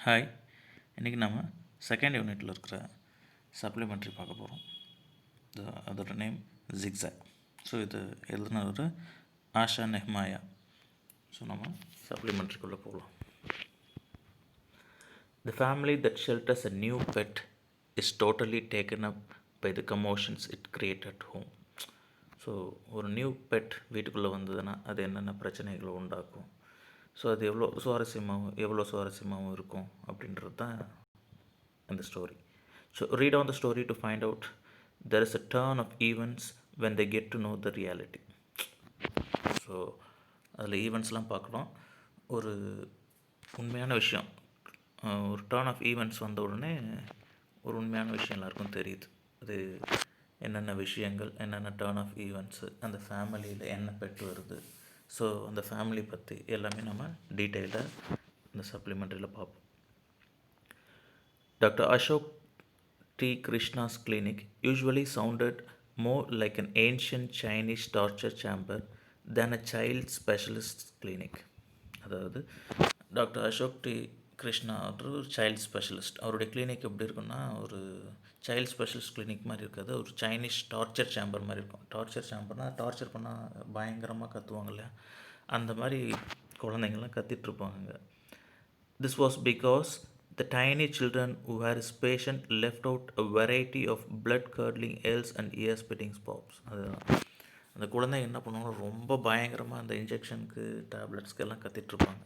Hi, இன்றைக்கி நம்ம second யூனிட்டில் இருக்கிற சப்ளிமெண்ட்ரி பார்க்க போகிறோம். அதோட நேம் ஜிக்ஸாக். ஸோ இது எழுதுனவர் ஆஷா நெஹ்மாயா. ஸோ நம்ம சப்ளிமெண்ட்ரிக்குள்ளே போகலாம். The family that shelters a new pet is totally taken up by the commotions it creates at home. So ஒரு நியூ பெட் வீட்டுக்குள்ளே வந்ததுன்னா அது என்னென்ன பிரச்சனைகளை உண்டாக்கும், ஸோ அது எவ்வளோ சுவாரஸ்யமாகவும் இருக்கும் அப்படின்றது தான் இந்த story. So read on the story to find out there is a turn of events when they get to know the reality. So அதில் ஈவெண்ட்ஸ்லாம் பார்க்கலாம். ஒரு உண்மையான விஷயம், ஒரு டர்ன் ஆஃப் ஈவெண்ட்ஸ் வந்த உடனே ஒரு உண்மையான விஷயம் எல்லாருக்கும் தெரியுது. அது என்னென்ன விஷயங்கள், என்னென்ன டர்ன் ஆஃப் ஈவெண்ட்ஸு, அந்த ஃபேமிலியில் என்ன பெட் வருது, ஸோ அந்த ஃபேமிலி பற்றி எல்லாமே நம்ம டீட்டெயிலாக இந்த சப்ளிமெண்ட்ரியில் பார்ப்போம். Dr. Ashok T. Krishna's clinic usually sounded more like an ancient Chinese torture chamber than a child specialist clinic. அதாவது டாக்டர் அசோக் டி கிருஷ்ணா ஒரு சைல்டு ஸ்பெஷலிஸ்ட். அவருடைய கிளினிக் எப்படி இருக்குன்னா, ஒரு சைல்டு ஸ்பெஷலிஸ்ட் கிளினிக் மாதிரி இருக்காது, ஒரு சைனீஸ் டார்ச்சர் சேம்பர் மாதிரி இருக்கும். டார்ச்சர் சேம்பர்னால் டார்ச்சர் பண்ணால் பயங்கரமாக கத்துவாங்க இல்லையா, அந்த மாதிரி குழந்தைங்கள்லாம் கத்திட்ருப்பாங்க. This was because the tiny children who were his patient left out a variety of blood-curdling yells and ear-splitting pops. அதுதான் அந்த குழந்தைங்க என்ன பண்ணுவாங்க, ரொம்ப பயங்கரமாக அந்த இன்ஜெக்ஷனுக்கு டேப்லெட்ஸ்க்கு எல்லாம் கத்திட்ருப்பாங்க.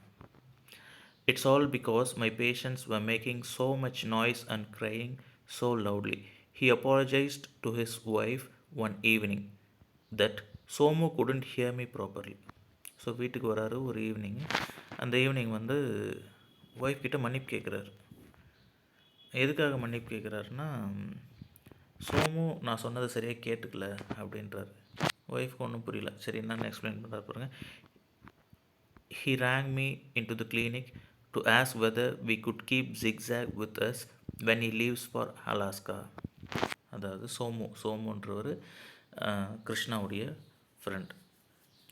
It's all because my patients were making so much noise and crying so loudly. He apologized to his wife one evening that Somu couldn't hear me properly. So வீட்டுக்கு வராரு ஒரு ஈவினிங். அந்த ஈவினிங் ஒய்ஃப் கிட்ட மன்னிப்பு கேட்குறாரு. எதுக்காக மன்னிப்பு கேட்குறாருன்னா, சோமு நான் சொன்னதை சரியாக கேட்டுக்கல அப்படின்றாரு. ஒய்ஃப்க்கு ஒன்றும் புரியல. சரி, என்னென்னு எக்ஸ்பிளைன் பண்ணுறாரு பாருங்க. He rang me into the clinic to ask whether we could keep Zigzag with us when he leaves for Alaska. அதாவது சோமுன்றவர் கிருஷ்ணாவுடைய ஃப்ரெண்ட்.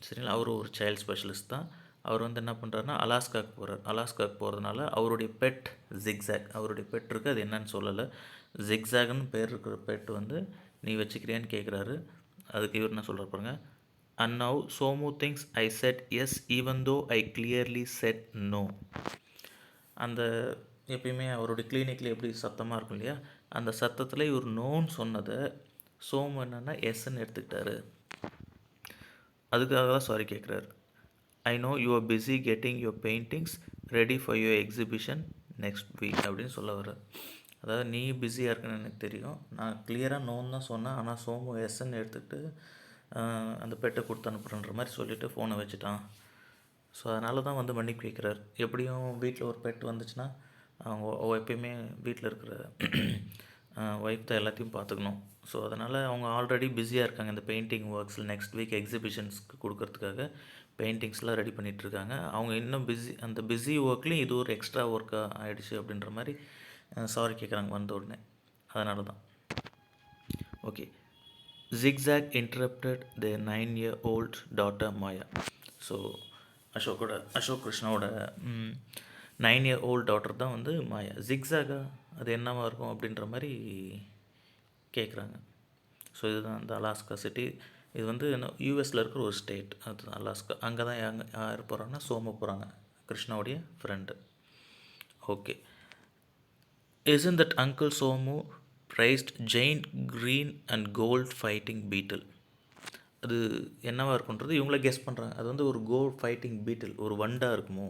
சரிங்களா, அவர் ஒரு சைல்டு ஸ்பெஷலிஸ்ட் தான். அவர் என்ன பண்ணுறாருனா அலாஸ்காவுக்கு போகிறார். அலாஸ்காவுக்கு போகிறதுனால அவருடைய பெட் ஜிக்ஸாக், அவருடைய பெட் இருக்குது, அது என்னன்னு சொல்லலை. ஜிக்ஸாக்னு பேர் இருக்கிற பெட் நீ வச்சுக்கிறியான்னு கேட்குறாரு. அதுக்கு இவர் என்ன சொல்கிறார் பாருங்க. And now Somu thinks I said yes even though I clearly said no. அந்த எப்பயுமே அவருடைய கிளினிக்கில் எப்படி சத்தமாக இருக்கும் இல்லையா, அந்த சத்தத்தில் இவர் நோன்னு சொன்னதை சோமு என்னென்னா எஸ்ன்னு எடுத்துக்கிட்டாரு. அதுக்காக தான் சாரி கேட்குறாரு. I know you are busy getting your paintings ready for your exhibition next week அப்படின்னு சொல்ல வர. அதாவது நீ பிஸியாக இருக்குன்னு எனக்கு தெரியும், நான் கிளியராக நோன்னு தான் சொன்னேன், ஆனால் சோமு எஸ்ன்னு எடுத்துக்கிட்டு அந்த பெட்டை கொடுத்து அனுப்புகிறன்ற மாதிரி சொல்லிவிட்டு ஃபோனை வச்சுட்டான். ஸோ அதனால தான் மன்னிப்பு கேட்குறாரு. எப்படியும் வீட்டில் ஒரு பெட் வந்துச்சுன்னா அவங்க எப்பயுமே வீட்டில் இருக்கிற ஒய்ஃப் தான் எல்லாத்தையும் பார்த்துக்கணும். ஸோ அதனால் அவங்க ஆல்ரெடி பிஸியாக இருக்காங்க இந்த பெயிண்டிங் ஒர்க்ஸில். நெக்ஸ்ட் வீக் எக்ஸிபிஷன்ஸ்க்கு கொடுக்கறதுக்காக பெயிண்டிங்ஸ்லாம் ரெடி பண்ணிகிட்ருக்காங்க. அவங்க இன்னும் அந்த பிஸி ஒர்க்லேயும் இது ஒரு எக்ஸ்ட்ரா ஒர்க்காக ஆகிடுச்சு அப்படின்ற மாதிரி சாரி கேட்குறாங்க வந்த உடனே. அதனால தான். Okay. Zigzag interrupted their 9-year-old daughter Maya. So Ashok கிருஷ்ணாவோட 9-year-old டாட்டர் தான் மாயா. ஜிக்ஸாகா அது என்னவா இருக்கும் அப்படின்ற மாதிரி கேட்குறாங்க. ஸோ இதுதான் அந்த அலாஸ்கா சிட்டி. இது யூஎஸில் இருக்கிற ஒரு ஸ்டேட், அது அலாஸ்கா. அங்கே தான் யார் போகிறாங்கன்னா சோமு போகிறாங்க, கிருஷ்ணாவுடைய friend. Okay. Isn't that Uncle Somu prized giant green and gold fighting beetle? அது என்னவாக இருக்குன்றது இவங்களே கெஸ் பண்ணுறாங்க. அது ஒரு கோல்ட் ஃபைட்டிங் பீட்டில், ஒரு வண்டாக இருக்குமோ,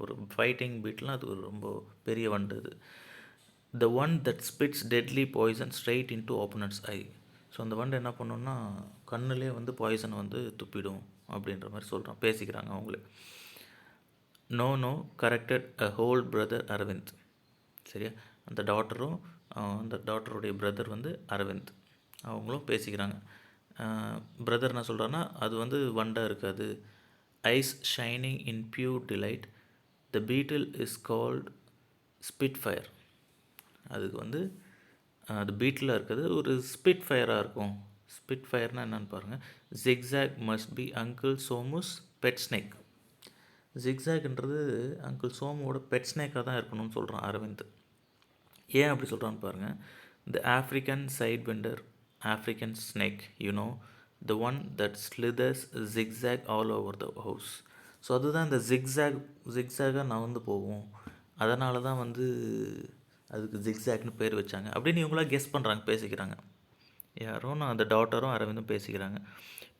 ஒரு ஃபைட்டிங் பீட்டில்னால் அது ஒரு ரொம்ப பெரிய வண்டு. அது the one that spits deadly poison straight into opponent's eye. So அந்த வண்டு என்ன பண்ணோன்னா கண்ணுலே பாய்சனை துப்பிடும் அப்படின்ற மாதிரி சொல்கிறான், பேசிக்கிறாங்க அவங்களே. No corrected a whole brother Aravind. சரியா, அந்த டாட்டரும் அந்த டாட்டருடைய பிரதர் அரவிந்த், அவங்களும் பேசிக்கிறாங்க. பிரதர் என்ன சொல்கிறான்னா, அது வண்டாக இருக்காது. Eyes shining in pure delight, the beetle is called spit fire. அதுக்கு அது பீட்டிலாக இருக்குது, ஒரு ஸ்பிட் ஃபயராக இருக்கும். ஸ்பிட் ஃபயர்னால் என்னென்னு பாருங்கள். Zigzag must be uncle Somu's pet snake. ஜிக்ஸாக்ன்றது அங்கிள் சோமுவோட பெட் ஸ்னேக்காக தான் இருக்கணும்னு சொல்கிறான் அரவிந்த். ஏன் அப்படி சொல்கிறான்னு பாருங்கள். The African sidewinder African snake the one that slithers zigzag all over the house. So அதுதான் இந்த ஜிக்ஸாகாக நான் வந்து போவோம், அதனால தான் வந்து அதுக்கு ஜிக்ஸாக்னு பேர் வச்சாங்க அப்படின்னு இவங்களாம் கெஸ் பண்ணுறாங்க, பேசிக்கிறாங்க. யாரும் அந்த டாட்டரும் அரவிந்தும் பேசிக்கிறாங்க.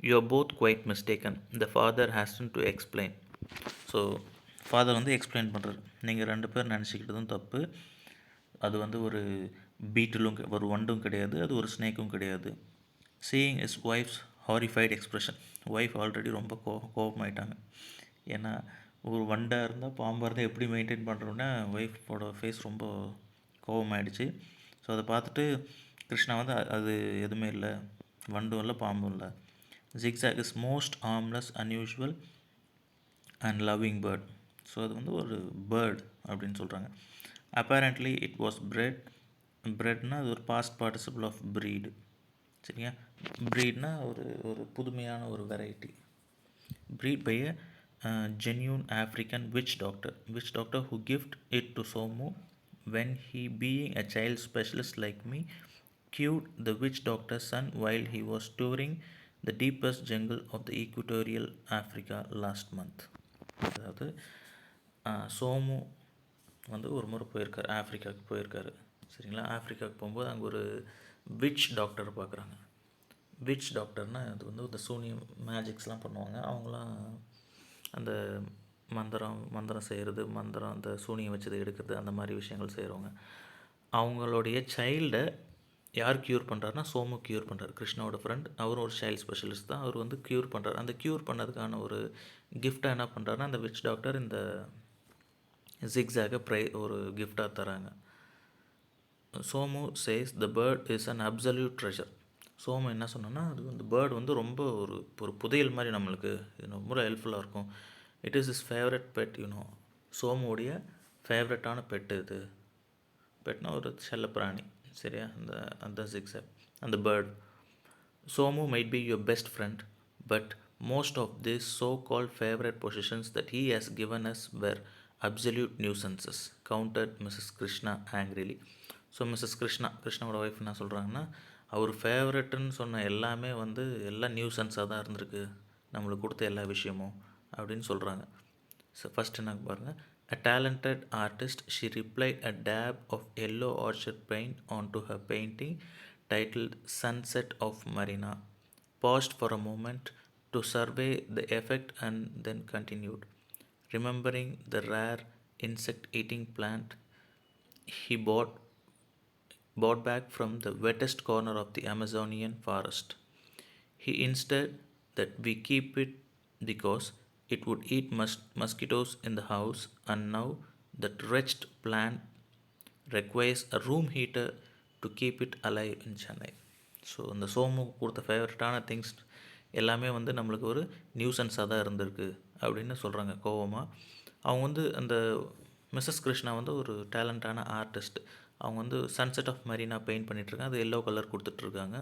You are both quite mistaken, the father hastens to explain. So father வந்து எக்ஸ்பிளைன் பண்ணுறாரு, நீங்கள் 2 பேர் நினச்சிக்கிட்டதும் தப்பு. அது வந்து ஒரு பீட்டிலும் ஒரு வண்டும் கிடையாது, அது ஒரு ஸ்னேக்கும் கிடையாது. Seeing his wife's horrified expression. Wife already ரொம்ப கோபமாயிட்டாங்க. ஏன்னா ஒரு வண்டாக இருந்தால் பாம்பாக இருந்தால் எப்படி மெயின்டைன் பண்ணுறோன்னா ஒய்ஃபோட ஃபேஸ் ரொம்ப கோபமாயிடுச்சு. ஸோ அதை பார்த்துட்டு கிருஷ்ணா வந்து அது எதுவுமே இல்லை, வண்டும் இல்லை பாம்பும் இல்லை. Zigzag is most harmless unusual and loving bird. So அது வந்து ஒரு பேர்ட் அப்படின்னு சொல்கிறாங்க. அப்பேரண்ட்லி இட் வாஸ் பிரெட்னா அது ஒரு பாஸ்ட் பார்ட்டிசிபிள் ஆஃப் ப்ரீடு. சரியா, ப்ரீட்னா ஒரு புதுமையான ஒரு variety. Breed by a genuine African witch doctor who gifted it to Somu when he, being a child specialist like me, cured the witch doctor's son while he was touring the deepest jungle of the equatorial Africa last month. அதாவது சோமு வந்து ஒரு முறை போயிருக்காரு, ஆஃப்ரிக்காவுக்கு போயிருக்காரு. சரிங்களா, ஆஃப்ரிக்காவுக்கு போகும்போது அங்கே ஒரு விட்ச் டாக்டர் பார்க்குறாங்க. விட்ச் டாக்டர்னால் அது வந்து இந்த சூனியம் மேஜிக்ஸ்லாம் பண்ணுவாங்க. அவங்களாம் அந்த மந்திரம் செய்கிறது, அந்த சூனியம் வச்சதை எடுக்கிறது, அந்த மாதிரி விஷயங்கள் செய்கிறவங்க. அவங்களுடைய சைல்டை யார் க்யூர் பண்ணுறாருனா சோமு க்யூர் பண்ணுறாரு. கிருஷ்ணாவோட ஃப்ரெண்ட், அவரும் ஒரு சைல்டு ஸ்பெஷலிஸ்ட் தான். அவர் வந்து க்யூர் பண்ணுறாரு. அந்த க்யூர் பண்ணதுக்கான ஒரு கிஃப்டாக என்ன பண்ணுறாருன்னா அந்த விட்ச் டாக்டர் இந்த ஜிக்ஸாக ஒரு கிஃப்டாக தராங்க. Somu says the bird is an absolute treasure. Somu என்ன சொன்னோன்னா அது வந்து பேர்டு வந்து ரொம்ப ஒரு புதையல் மாதிரி நம்மளுக்கு ரொம்ப ஹெல்ப்ஃபுல்லாக இருக்கும். It is is favourite pet. சோமுடைய ஃபேவரட்டான பெட்டு இது. பெட்னா ஒரு செல்லப்பிராணி. சரியா, அந்த ஜிக்ஸாக், அந்த bird. Somu might be your best friend, but most of this so called favourite positions that he has given us were absolute nuisances, countered Mrs Krishna angrily. So Mrs கிருஷ்ணாவோட wife என்ன சொல்கிறாங்கன்னா, அவர் ஃபேவரட்டுன்னு சொன்ன எல்லாமே வந்து எல்லாம் நியூசன்ஸாக தான் இருந்திருக்கு, நம்மளுக்கு கொடுத்த எல்லா விஷயமும் அப்படின்னு சொல்கிறாங்க. ஸோ ஃபஸ்ட் என்ன பாருங்கள். A talented artist, she replied a dab of yellow orchard paint onto her painting titled Sunset of Marina, paused for a moment to survey the effect and then continued. Remembering the rare insect-eating plant he bought back from the wettest corner of the Amazonian forest, he insisted that we keep it because it would eat mosquitoes in the house, and now that wretched plant requires a room heater to keep it alive in Chennai. So இந்த சோமு கொடுத்த ஃபேவரட்டான things எல்லாமே வந்து நம்மளுக்கு ஒரு நியூசன்ஸாக தான் இருந்திருக்கு அப்படின்னு சொல்கிறாங்க கோவமாக. அவங்க வந்து அந்த மிஸ்ஸஸ் கிருஷ்ணா வந்து ஒரு டேலண்டான ஆர்டிஸ்ட். அவங்க வந்து சன்செட் ஆஃப் மரீனா பெயிண்ட் பண்ணிகிட்ருக்காங்க, அது எல்லோ கலர் கொடுத்துட்ருக்காங்க.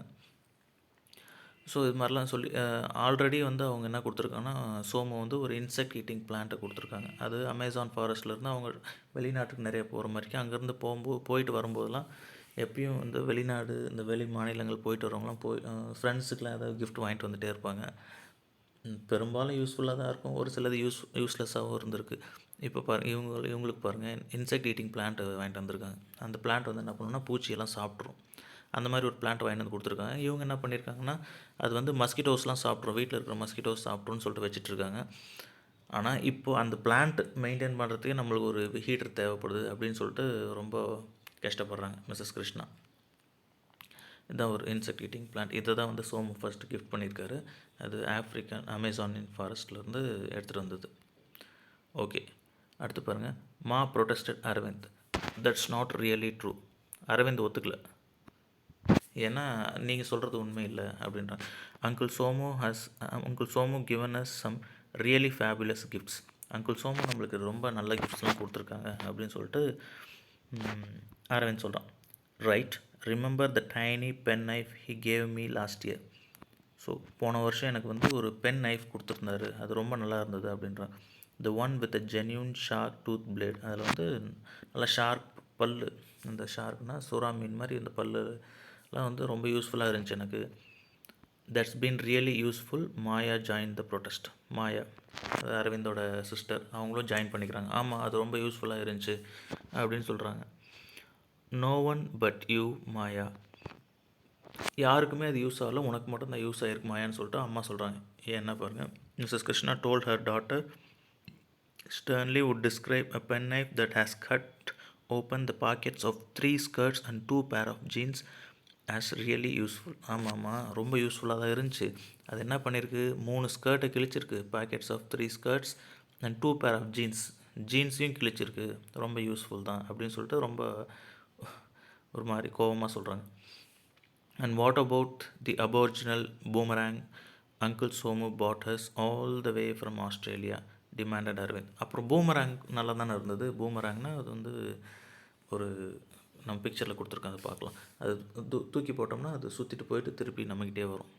ஸோ இது மாதிரிலாம் சொல்லி ஆல்ரெடி வந்து அவங்க என்ன கொடுத்துருக்காங்கன்னா சோமு வந்து ஒரு இன்செக்ட் ஈட்டிங் பிளான்ட்டை கொடுத்துருக்காங்க. அது அமேசான் ஃபாரஸ்ட்லேருந்து அவங்க வெளிநாட்டுக்கு நிறைய போகிற மாதிரிக்கு அங்கேருந்து போயிட்டு வரும்போதெல்லாம் எப்பயும் இந்த வெளிநாடு, இந்த வெளி மாநிலங்கள் போயிட்டு வரவங்களாம் ஃப்ரெண்ட்ஸுக்கெலாம் ஏதாவது கிஃப்ட் வாங்கிட்டு வந்துகிட்டே இருப்பாங்க. பெரும்பாலும் யூஸ்ஃபுல்லாக தான் இருக்கும், ஒரு சிலது யூஸ்லெஸ்ஸாகவும் இருந்திருக்கு. இப்போ இவங்களுக்கு பாருங்கள், இன்செக்ட் ஈட்டிங் பிளான்ட் வாங்கிட்டு வந்திருக்காங்க. அந்த பிளான்ட் வந்து என்ன பண்ணணும்னா பூச்சியெல்லாம் சாப்பிட்ரும். அந்த மாதிரி ஒரு பிளான்ட் வாங்கிட்டு வந்து கொடுத்துருக்காங்க. இவங்க என்ன பண்ணியிருக்காங்கன்னா அது வந்து மஸ்கிட்டோஸ்லாம் சாப்பிட்ரும், வீட்டில் இருக்கிற மஸ்கிட்டோஸ் சாப்பிட்ருன்னு சொல்லிட்டு வச்சிட்ருக்காங்க. ஆனால் இப்போது அந்த பிளான்ட் மெயின்டைன் பண்ணுறதுக்கே நம்மளுக்கு ஒரு ஹீட்டர் தேவைப்படுது அப்படின்னு சொல்லிட்டு ரொம்ப கஷ்டப்படுறாங்க மிஸ்ஸஸ் கிருஷ்ணா. இதுதான் ஒரு இன்செக்ட் ஈட்டிங் பிளான்ட். இதை தான் வந்து சோமு ஃபஸ்ட்டு கிஃப்ட் பண்ணியிருக்காரு. அது ஆஃப்ரிக்கன் அமேசானியன் ஃபாரஸ்ட்லேருந்து எடுத்துகிட்டு வந்தது. ஓகே, அடுத்து பாருங்கள். Ma protested Aravind, that's not really true. Aravind ஒத்துக்கலை, ஏன்னா நீங்கள் சொல்கிறது உண்மை இல்லை அப்படின்றாங்க. Uncle Somu given us some really fabulous gifts. Uncle Somu நம்மளுக்கு ரொம்ப நல்ல கிஃப்ட்ஸ்லாம் கொடுத்துருக்காங்க அப்படின்னு சொல்லிட்டு அரவிந்த் சொல்கிறான். Right, remember the tiny pen knife he gave me last year. So போன வருஷம் எனக்கு வந்து ஒரு பென் நைஃப் கொடுத்துருந்தாரு, அது ரொம்ப நல்லா இருந்தது அப்படின்றான். The one with a genuine sharp tooth blade. அதில் வந்து நல்லா ஷார்ப் பல், இந்த ஷார்ப்னா சுறா மீன் மாதிரி இந்த பல்லுலாம் வந்து ரொம்ப யூஸ்ஃபுல்லாக இருந்துச்சு எனக்கு. That's been really useful. Maya join the protest. Maya, அது அரவிந்தோட சிஸ்டர், அவங்களும் ஜாயின் பண்ணிக்கிறாங்க. ஆமாம், அது ரொம்ப யூஸ்ஃபுல்லாக இருந்துச்சு அப்படின்னு சொல்கிறாங்க. நோ ஒன் பட் யூ மாயா. யாருக்குமே அது யூஸ் ஆகல, உனக்கு மட்டும் தான் யூஸ் ஆகிருக்கு மாயான்னு சொல்லிட்டு அம்மா சொல்கிறாங்க. என்ன பாருங்கள், Mrs Krishna told her daughter sternly would describe a penknife that has cut open the pockets of 3 skirts and 2 pair of jeans as really useful. ஆமாம்மா, ரொம்ப யூஸ்ஃபுல்லாக தான் இருந்துச்சு. அது என்ன பண்ணியிருக்கு, 3 ஸ்கர்ட்டை கிழிச்சிருக்கு, pockets of 3 skirts and 2 pair of ஜீன்ஸையும் கிழிச்சிருக்கு, ரொம்ப யூஸ்ஃபுல் தான் அப்படின்னு சொல்லிட்டு ரொம்ப ஒரு மாதிரி கோபமாக சொல்கிறாங்க. And what about the aboriginal boomerang Uncle Somu bought us all the way from Australia, demanded Aravind. அப்புறம் பூமராங் நல்லா தானே இருந்தது. பூமராங்னா அது வந்து ஒரு நம்ம பிக்சரில் கொடுத்துருக்காங்க, அது பார்க்கலாம். அது தூக்கி போட்டோம்னா அது சுற்றிட்டு போயிட்டு திருப்பி நம்மக்கிட்டே வரும்.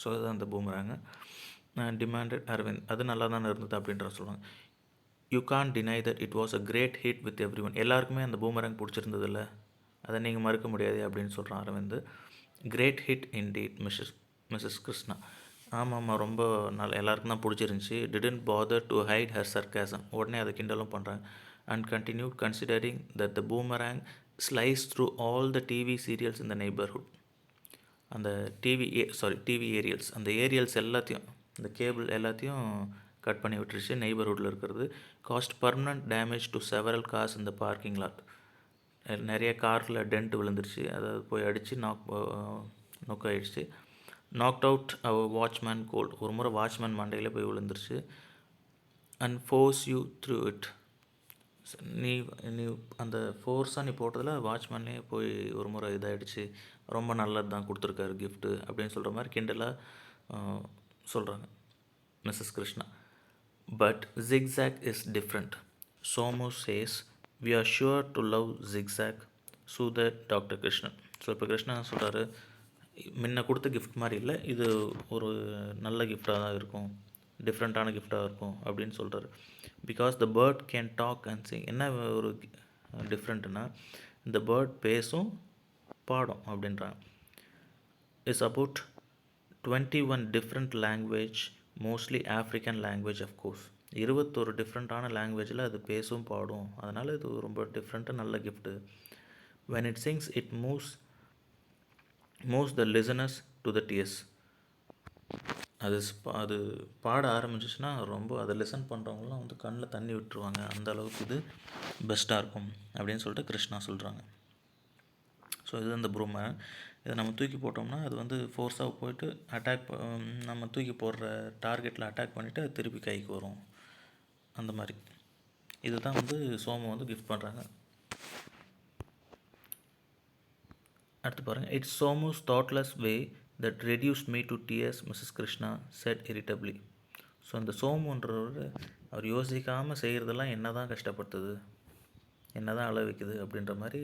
ஸோ அதுதான் அந்த பூமராங்க. டிமாண்டட் அரவிந்த், அது நல்லா தானே இருந்தது அப்படின்ற சொல்லுவாங்க. You can't deny that it was a great hit with everyone. எல்லாருக்குமே அந்த பூமராங் பிடிச்சிருந்ததில்ல, அதை நீங்கள் மறுக்க முடியாது அப்படின்னு சொல்கிறான் Aravind. Great hit indeed Mrs Krishna. ஆமாம், ரொம்ப நல்லா எல்லாருக்கும் தான் பிடிச்சிருந்துச்சி. Didn't bother to hide her sarcasm. உடனே அதை கிண்டலும் பண்ணுறாங்க. And continued considering that the boomerang slice through all the TV serials in the neighbourhood. அந்த டிவி ஏரியல்ஸ், அந்த ஏரியல்ஸ் எல்லாத்தையும், இந்த கேபிள் எல்லாத்தையும் கட் பண்ணி விட்டுருச்சு நெய்பர்ஹுட்டில் இருக்கிறது. Caused permanent damage to several cars இந்த பார்க்கிங் லாட். நிறைய காரில் டென்ட் விழுந்துருச்சு, அதாவது போய் அடித்து நொக்காயிடுச்சு. நாக்ட் அவுட் அவர் வாட்ச்மேன் கோல்ட். ஒரு முறை வாட்ச்மேன் மண்டையில் போய் விழுந்துருச்சு. And force you through it. நீ அந்த ஃபோர்ஸாக நீ போட்டதில் வாட்ச்மேனே போய் ஒரு முறை இதாகிடுச்சு. ரொம்ப நல்லது தான் கொடுத்துருக்காரு கிஃப்ட்டு அப்படின்னு சொல்கிற மாதிரி கிண்டலாக சொல்கிறாங்க Mrs Krishna. But Zigzag is different. Somu says we are sure to love Zigzag so that doctor Krishnan. So இப்போ கிருஷ்ணா சொல்கிறாரு, முன்ன கொடுத்த கிஃப்ட் மாதிரி இல்லை, இது ஒரு நல்ல கிஃப்டாக தான் இருக்கும், டிஃப்ரெண்ட்டான கிஃப்டாக இருக்கும் அப்படின்னு சொல்கிறாரு. Because the bird can talk and sing. என்ன ஒரு டிஃப்ரெண்ட்டுன்னா, இந்த பேர்ட் பேசும் பாடும் அப்படின்றாங்க. It's about 21 different language, mostly African language of course. 21 டிஃப்ரெண்ட்டான லாங்குவேஜில் அது பேசும் பாடும், அதனால் இது ரொம்ப டிஃப்ரெண்ட்டாக நல்ல gift. When it sings it moves the listeners to the tears. அது பாட ஆரம்பிச்சிச்சுன்னா ரொம்ப அதை லிசன் பண்ணுறவங்களாம் வந்து கண்ணில் தண்ணி விட்டுருவாங்க, அந்த அளவுக்கு இது பெஸ்ட்டாக இருக்கும் அப்படின்னு சொல்லிட்டு கிருஷ்ணா சொல்கிறாங்க. ஸோ இது அந்த ப்ரூமர். இதை நம்ம தூக்கி போட்டோம்னா அது வந்து ஃபோர்ஸாக போயிட்டு நம்ம தூக்கி போடுற டார்கெட்டில் அட்டாக் பண்ணிவிட்டு அது திருப்பி கைக்கு வரும், அந்த மாதிரி. இதுதான் வந்து சோமு வந்து கிஃப்ட் பண்ணுறாங்க. அடுத்து பாருங்கள். It's Somu's thoughtless way that reduced me to tears, Mrs Krishna said irritably. So அந்த சோமுன்றவர் அவர் யோசிக்காமல் செய்கிறதெல்லாம் என்ன தான் கஷ்டப்படுத்துது, என்ன தான் அழ வைக்குது அப்படின்ற மாதிரி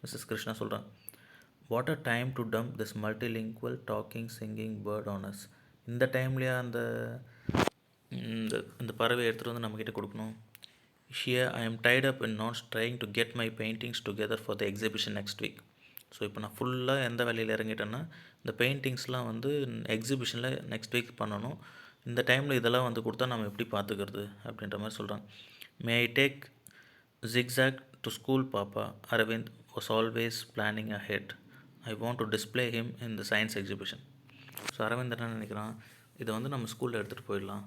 மிஸ்ஸஸ் கிருஷ்ணா சொல்கிறாங்க. What a time to dump this multilingual talking singing bird on us. இந்த டைம்லேயே இந்த பறவை எடுத்துகிட்டு வந்து நம்மக்கிட்ட கொடுக்கணும். Here I am tied up in knots trying to get my paintings together for the exhibition next week. So இப்போ நான் ஃபுல்லாக எந்த வேலையில் இறங்கிட்டேன்னா, இந்த பெயிண்டிங்ஸ்லாம் வந்து எக்ஸிபிஷனில் நெக்ஸ்ட் வீக் பண்ணணும். இந்த டைமில் இதெல்லாம் வந்து கொடுத்தா நம்ம எப்படி பார்த்துக்கிறது அப்படின்ற மாதிரி சொல்கிறாங்க. May I take Zigzag to school papa? Aravind was always planning ahead. I want to display him in the science exhibition. So Aravind என்ன நினைக்கிறான், இதை வந்து நம்ம ஸ்கூலில் எடுத்துகிட்டு போயிடலாம்.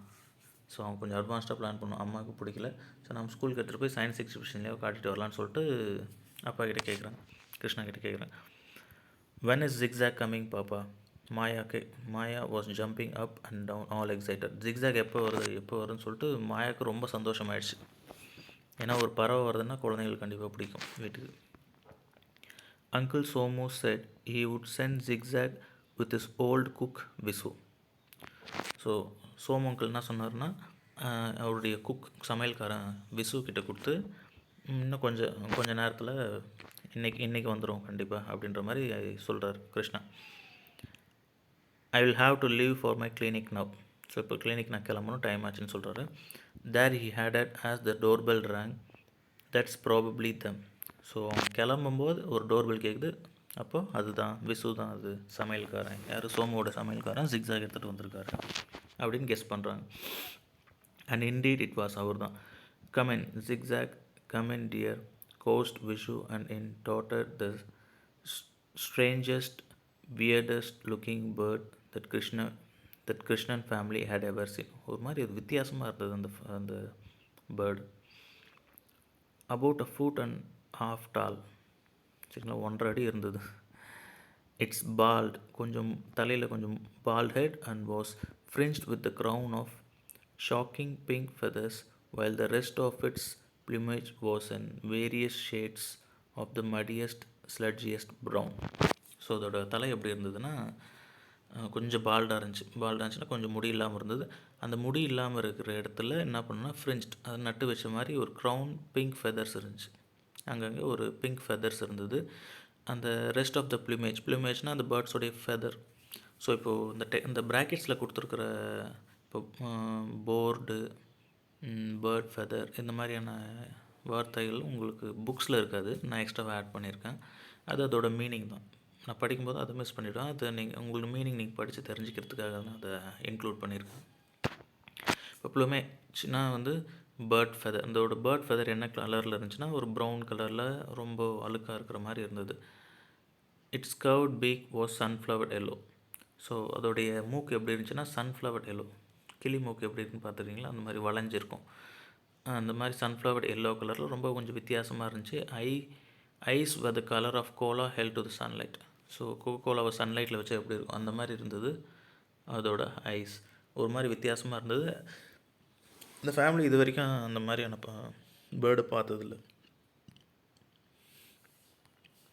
ஸோ அவங்க கொஞ்சம் அட்வான்ஸ்டாக பிளான் பண்ணுவோம். அம்மாவுக்கு பிடிக்கல, ஸோ நம்ம ஸ்கூலுக்கு எடுத்துகிட்டு போய் சயின்ஸ் எக்ஸிபிஷன்லேயே காட்டிட்டு வரலான்னு சொல்லிட்டு அப்பா கிட்டே கேட்குறாங்க, கிருஷ்ணா கிட்டே கேட்குறேன். When is Zigzag coming papa? Maya was jumping up and down all excited. Zigzag எப்போ வருதுன்னு சொல்லிட்டு மாயாவுக்கு ரொம்ப சந்தோஷமாயிடுச்சு. ஏன்னா ஒரு பறவை வருதுன்னா குழந்தைங்களுக்கு கண்டிப்பாக பிடிக்கும் வீட்டுக்கு. Uncle Somu said he would send Zigzag with his old cook Vishu. So Somu uncle என்ன சொன்னார்னா, அவருடைய சமையல்காரன் விசு கிட்ட கொடுத்து இன்னும் கொஞ்சம் நேரத்தில் இன்றைக்கி வந்துடும் கண்டிப்பாக அப்படின்ற மாதிரி சொல்கிறார் Krishna. I will have to leave for my clinic now. So so இப்போ கிளினிக் நான் கிளம்பணும், டைம் ஆச்சுன்னு சொல்கிறாரு. There he headed as the doorbell rang, that's probably them. So அவன் கிளம்பும்போது ஒரு டோர்பெல் கேட்குது. அப்போது அதுதான் விசு தான், அது சமையல்காரன், யார் சோமுவோட சமையல்காரன் ஜிக்ஸாக் எடுத்துகிட்டு வந்திருக்காரு அப்படின்னு கெஸ் பண்ணுறாங்க. அண்ட் இன்டீட் இட் வாஸ், அவர் தான். Come in Zigzag, come in dear, coaxed Vishu and in toddled the strangest, weirdest looking bird that Krishnan family had ever seen. ஒரு மாதிரி அது வித்தியாசமாக இருந்தது அந்த bird. About a foot and half tall, சரிங்களா, 1.5 அடி இருந்தது. இட்ஸ் பால்ட், கொஞ்சம் தலையில் கொஞ்சம் bald head, and was fringed with the crown of shocking pink feathers, while the rest of its plumage was in various shades of the muddiest, sludgiest brown. So அதோட தலை எப்படி இருந்ததுன்னா கொஞ்சம் பால்டாக இருந்துச்சுன்னா கொஞ்சம் முடி இல்லாமல் இருந்தது. அந்த முடி இல்லாமல் இருக்கிற இடத்துல என்ன பண்ணால் ஃப்ரிஞ்ச்ட், அதை நட்டு வச்ச மாதிரி ஒரு க்ரௌன் பிங்க் ஃபெதர்ஸ் இருந்துச்சு. அங்கங்கே ஒரு பிங்க் ஃபெதர்ஸ் இருந்தது. அந்த ரெஸ்ட் ஆஃப் த ப்ளூமேஜ்னால் அந்த பேர்ட்ஸோடைய ஃபெதர். ஸோ இப்போது இந்த ப்ராக்கெட்ஸில் கொடுத்துருக்குற இப்போ போர்டு, பேர்ட் ஃபெதர், இந்த மாதிரியான வார்த்தைகள் உங்களுக்கு புக்ஸில் இருக்காது, நான் எக்ஸ்ட்ராவாக ஆட் பண்ணியிருக்கேன். அது அதோட மீனிங் தான். நான் படிக்கும்போது அதை மிஸ் பண்ணிவிடுவேன். அது நீங்கள் உங்களுக்கு மீனிங் நீங்கள் படித்து தெரிஞ்சுக்கிறதுக்காக நான் அதை இன்க்ளூட் பண்ணியிருக்கேன். இப்போ ப்ளூமேஜ்னா வந்து பேர்ட் ஃபெதர், அதோட பேர்ட் ஃபெதர் என்ன கலரில் இருந்துச்சுன்னா ஒரு ப்ரௌன் கலரில் ரொம்ப அழுக்காக இருக்கிற மாதிரி இருந்தது. It's curved peak was sunflower yellow. So அதோடைய மூக்கு எப்படி இருந்துச்சுன்னா சன்ஃப்ளவர் எல்லோ, கிளி மூக்கு எப்படி இருக்குன்னு பார்த்துருக்கீங்களா, அந்த மாதிரி வளைஞ்சிருக்கும். அந்த மாதிரி சன்ஃப்ளவர் எல்லோ கலரில் ரொம்ப கொஞ்சம் வித்தியாசமாக இருந்துச்சு. Eyes with the colour of cola held to the sunlight. So கோலாவை சன்லைட்டில் வச்சு எப்படி இருக்கும் அந்த மாதிரி இருந்தது அதோட ஐஸ். ஒரு மாதிரி வித்தியாசமாக இருந்தது. இந்த ஃபேமிலி இது வரைக்கும் அந்த மாதிரியான பேர்டு பார்த்ததில்ல.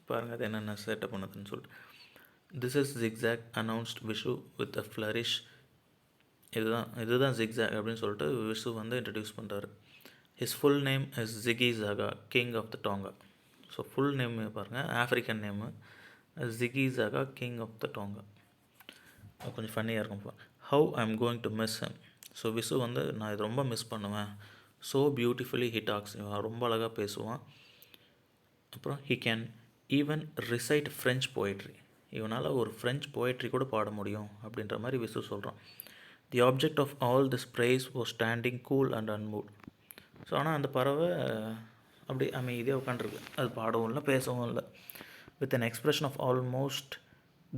பாருங்கள் அது என்னென்ன செட்டப் பண்ணுதுன்னு சொல்லிட்டு. This is Zigzag announced Vishu with a flourish. இதுதான் ஜிக்ஸாக் அப்படின்னு சொல்லிட்டு விஷு வந்து இன்ட்ரடியூஸ் பண்ணுறாரு. His full name is Zigi Zaga, king of the Tonga. So full name பாருங்கள், African name Zigi Zaga, king of the Tonga. கொஞ்சம் ஃபன்னியாக இருக்கும். How I am going to miss him. So Vishu வந்து நான் இது ரொம்ப மிஸ் பண்ணுவேன். ஸோ பியூட்டிஃபுல்லி ஹி டாக்ஸ், இவன் ரொம்ப அழகாக பேசுவான். அப்புறம் he can even recite French poetry, இவனால் ஒரு ஃப்ரெஞ்ச் போய்ட்ரி கூட பாட முடியும் அப்படின்ற மாதிரி விசு சொல்கிறான். The object of all this praise was standing cool and unmoved. So ஆனால் அந்த பறவை அப்படி அமைதியாக உட்காண்ட்ருக்கு, அது பாடவும் இல்லை பேசவும் இல்லை. With an expression of almost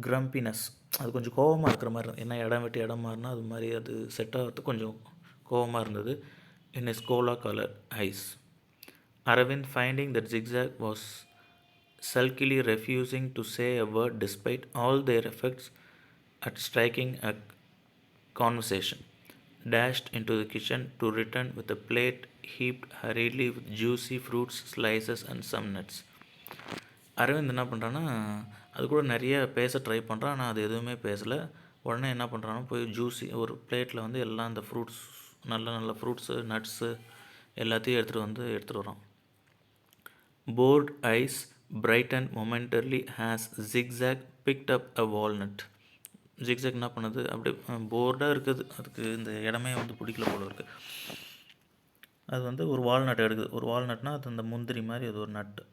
grumpiness, அது கொஞ்சம் கோவமாக இருக்கிற மாதிரி இருந்தது. ஏன்னா இடம் விட்டு இடம் மாறினா அது மாதிரி அது செட் ஆகிறதுக்கு கொஞ்சம் கோவமாக இருந்தது. In his cola colour eyes. Aravind finding that Zigzag was sulkily refusing to say a word despite all their efforts at striking a conversation, dashed into the kitchen to return with a plate heaped hurriedly with juicy fruits, slices and some nuts. Aravind என்ன பண்ணுறான்னா அது கூட நிறைய பேச try பண்ணுறான், ஆனால் அது எதுவுமே பேசலை. உடனே என்ன பண்ணுறான்னா போய் ஜூஸி ஒரு பிளேட்டில் வந்து எல்லாம் அந்த ஃப்ரூட்ஸ், நல்ல ஃப்ரூட்ஸு, நட்ஸு எல்லாத்தையும் எடுத்துகிட்டு வரான். Bored eyes brightened momentarily as zigzag picked up a walnut. ஜிக்ஸாக் என்ன பண்ணுது, அப்படி போர்டாக இருக்குது, அதுக்கு இந்த இடமே வந்து பிடிக்கல போல இருக்குது. அது வந்து ஒரு வால்நட் எடுக்குது. ஒரு வால்நட்னால் அது அந்த முந்திரி மாதிரி, அது ஒரு நட்டு.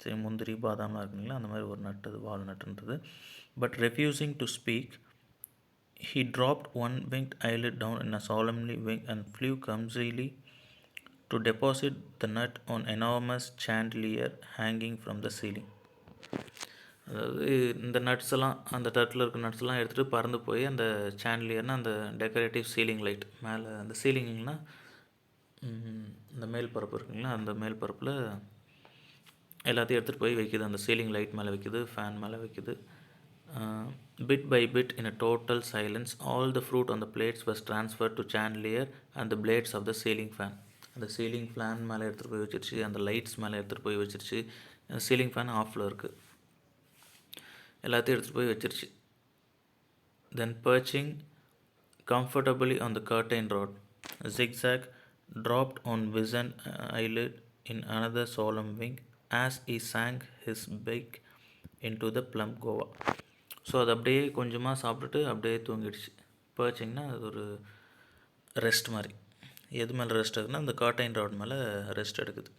சரி, முந்திரி பாதாம்லாம் இருக்குங்களா, அந்த மாதிரி ஒரு நட்டு அது வால்நட்டுன்றது. But refusing to speak, he dropped one winged eyelid down in a solemnly wing and flew clumsily to deposit the nut on enormous chandelier hanging from the ceiling. அதாவது இந்த நட்ஸ் எல்லாம், அந்த தட்டில் இருக்க நட்ஸ் எல்லாம் எடுத்துகிட்டு பறந்து போய் அந்த சாண்ட்லியர்னால் அந்த டெக்கரேட்டிவ் சீலிங் லைட் மேலே, அந்த சீலிங்னால் இந்த மேல் பரப்பு இருக்குங்களா, அந்த மேல் பரப்பில் எல்லாத்தையும் எடுத்துகிட்டு போய் வைக்கிது. அந்த சீலிங் லைட் மேலே வைக்கிது, ஃபேன் மேலே வைக்கிது. Bit by bit in a total silence all the fruit on the plates was transfer to chandelier and the blades of the ceiling fan. அந்த சீலிங் ஃபேன் மேலே எடுத்துகிட்டு போய் வச்சிருச்சு, அந்த லைட்ஸ் மேலே எடுத்துகிட்டு போய் வச்சிருச்சு. சீலிங் ஃபேன் ஆஃபில் இருக்குது, எல்லாத்தையும் எடுத்துகிட்டு போய் வச்சிருச்சு. தென் perching comfortably on the curtain rod, Zigzag dropped on wizened eyelid in another solemn wink as he sank his beak into the plum guava. So அது அப்படியே கொஞ்சமாக சாப்பிட்டுட்டு அப்படியே தூங்கிடுச்சு. பர்ச்சிங்னா அது ஒரு ரெஸ்ட் மாதிரி. எது மேலே ரெஸ்ட் எடுக்குதுன்னா அந்த கர்டைன் ராட் மேலே ரெஸ்ட் எடுக்குது.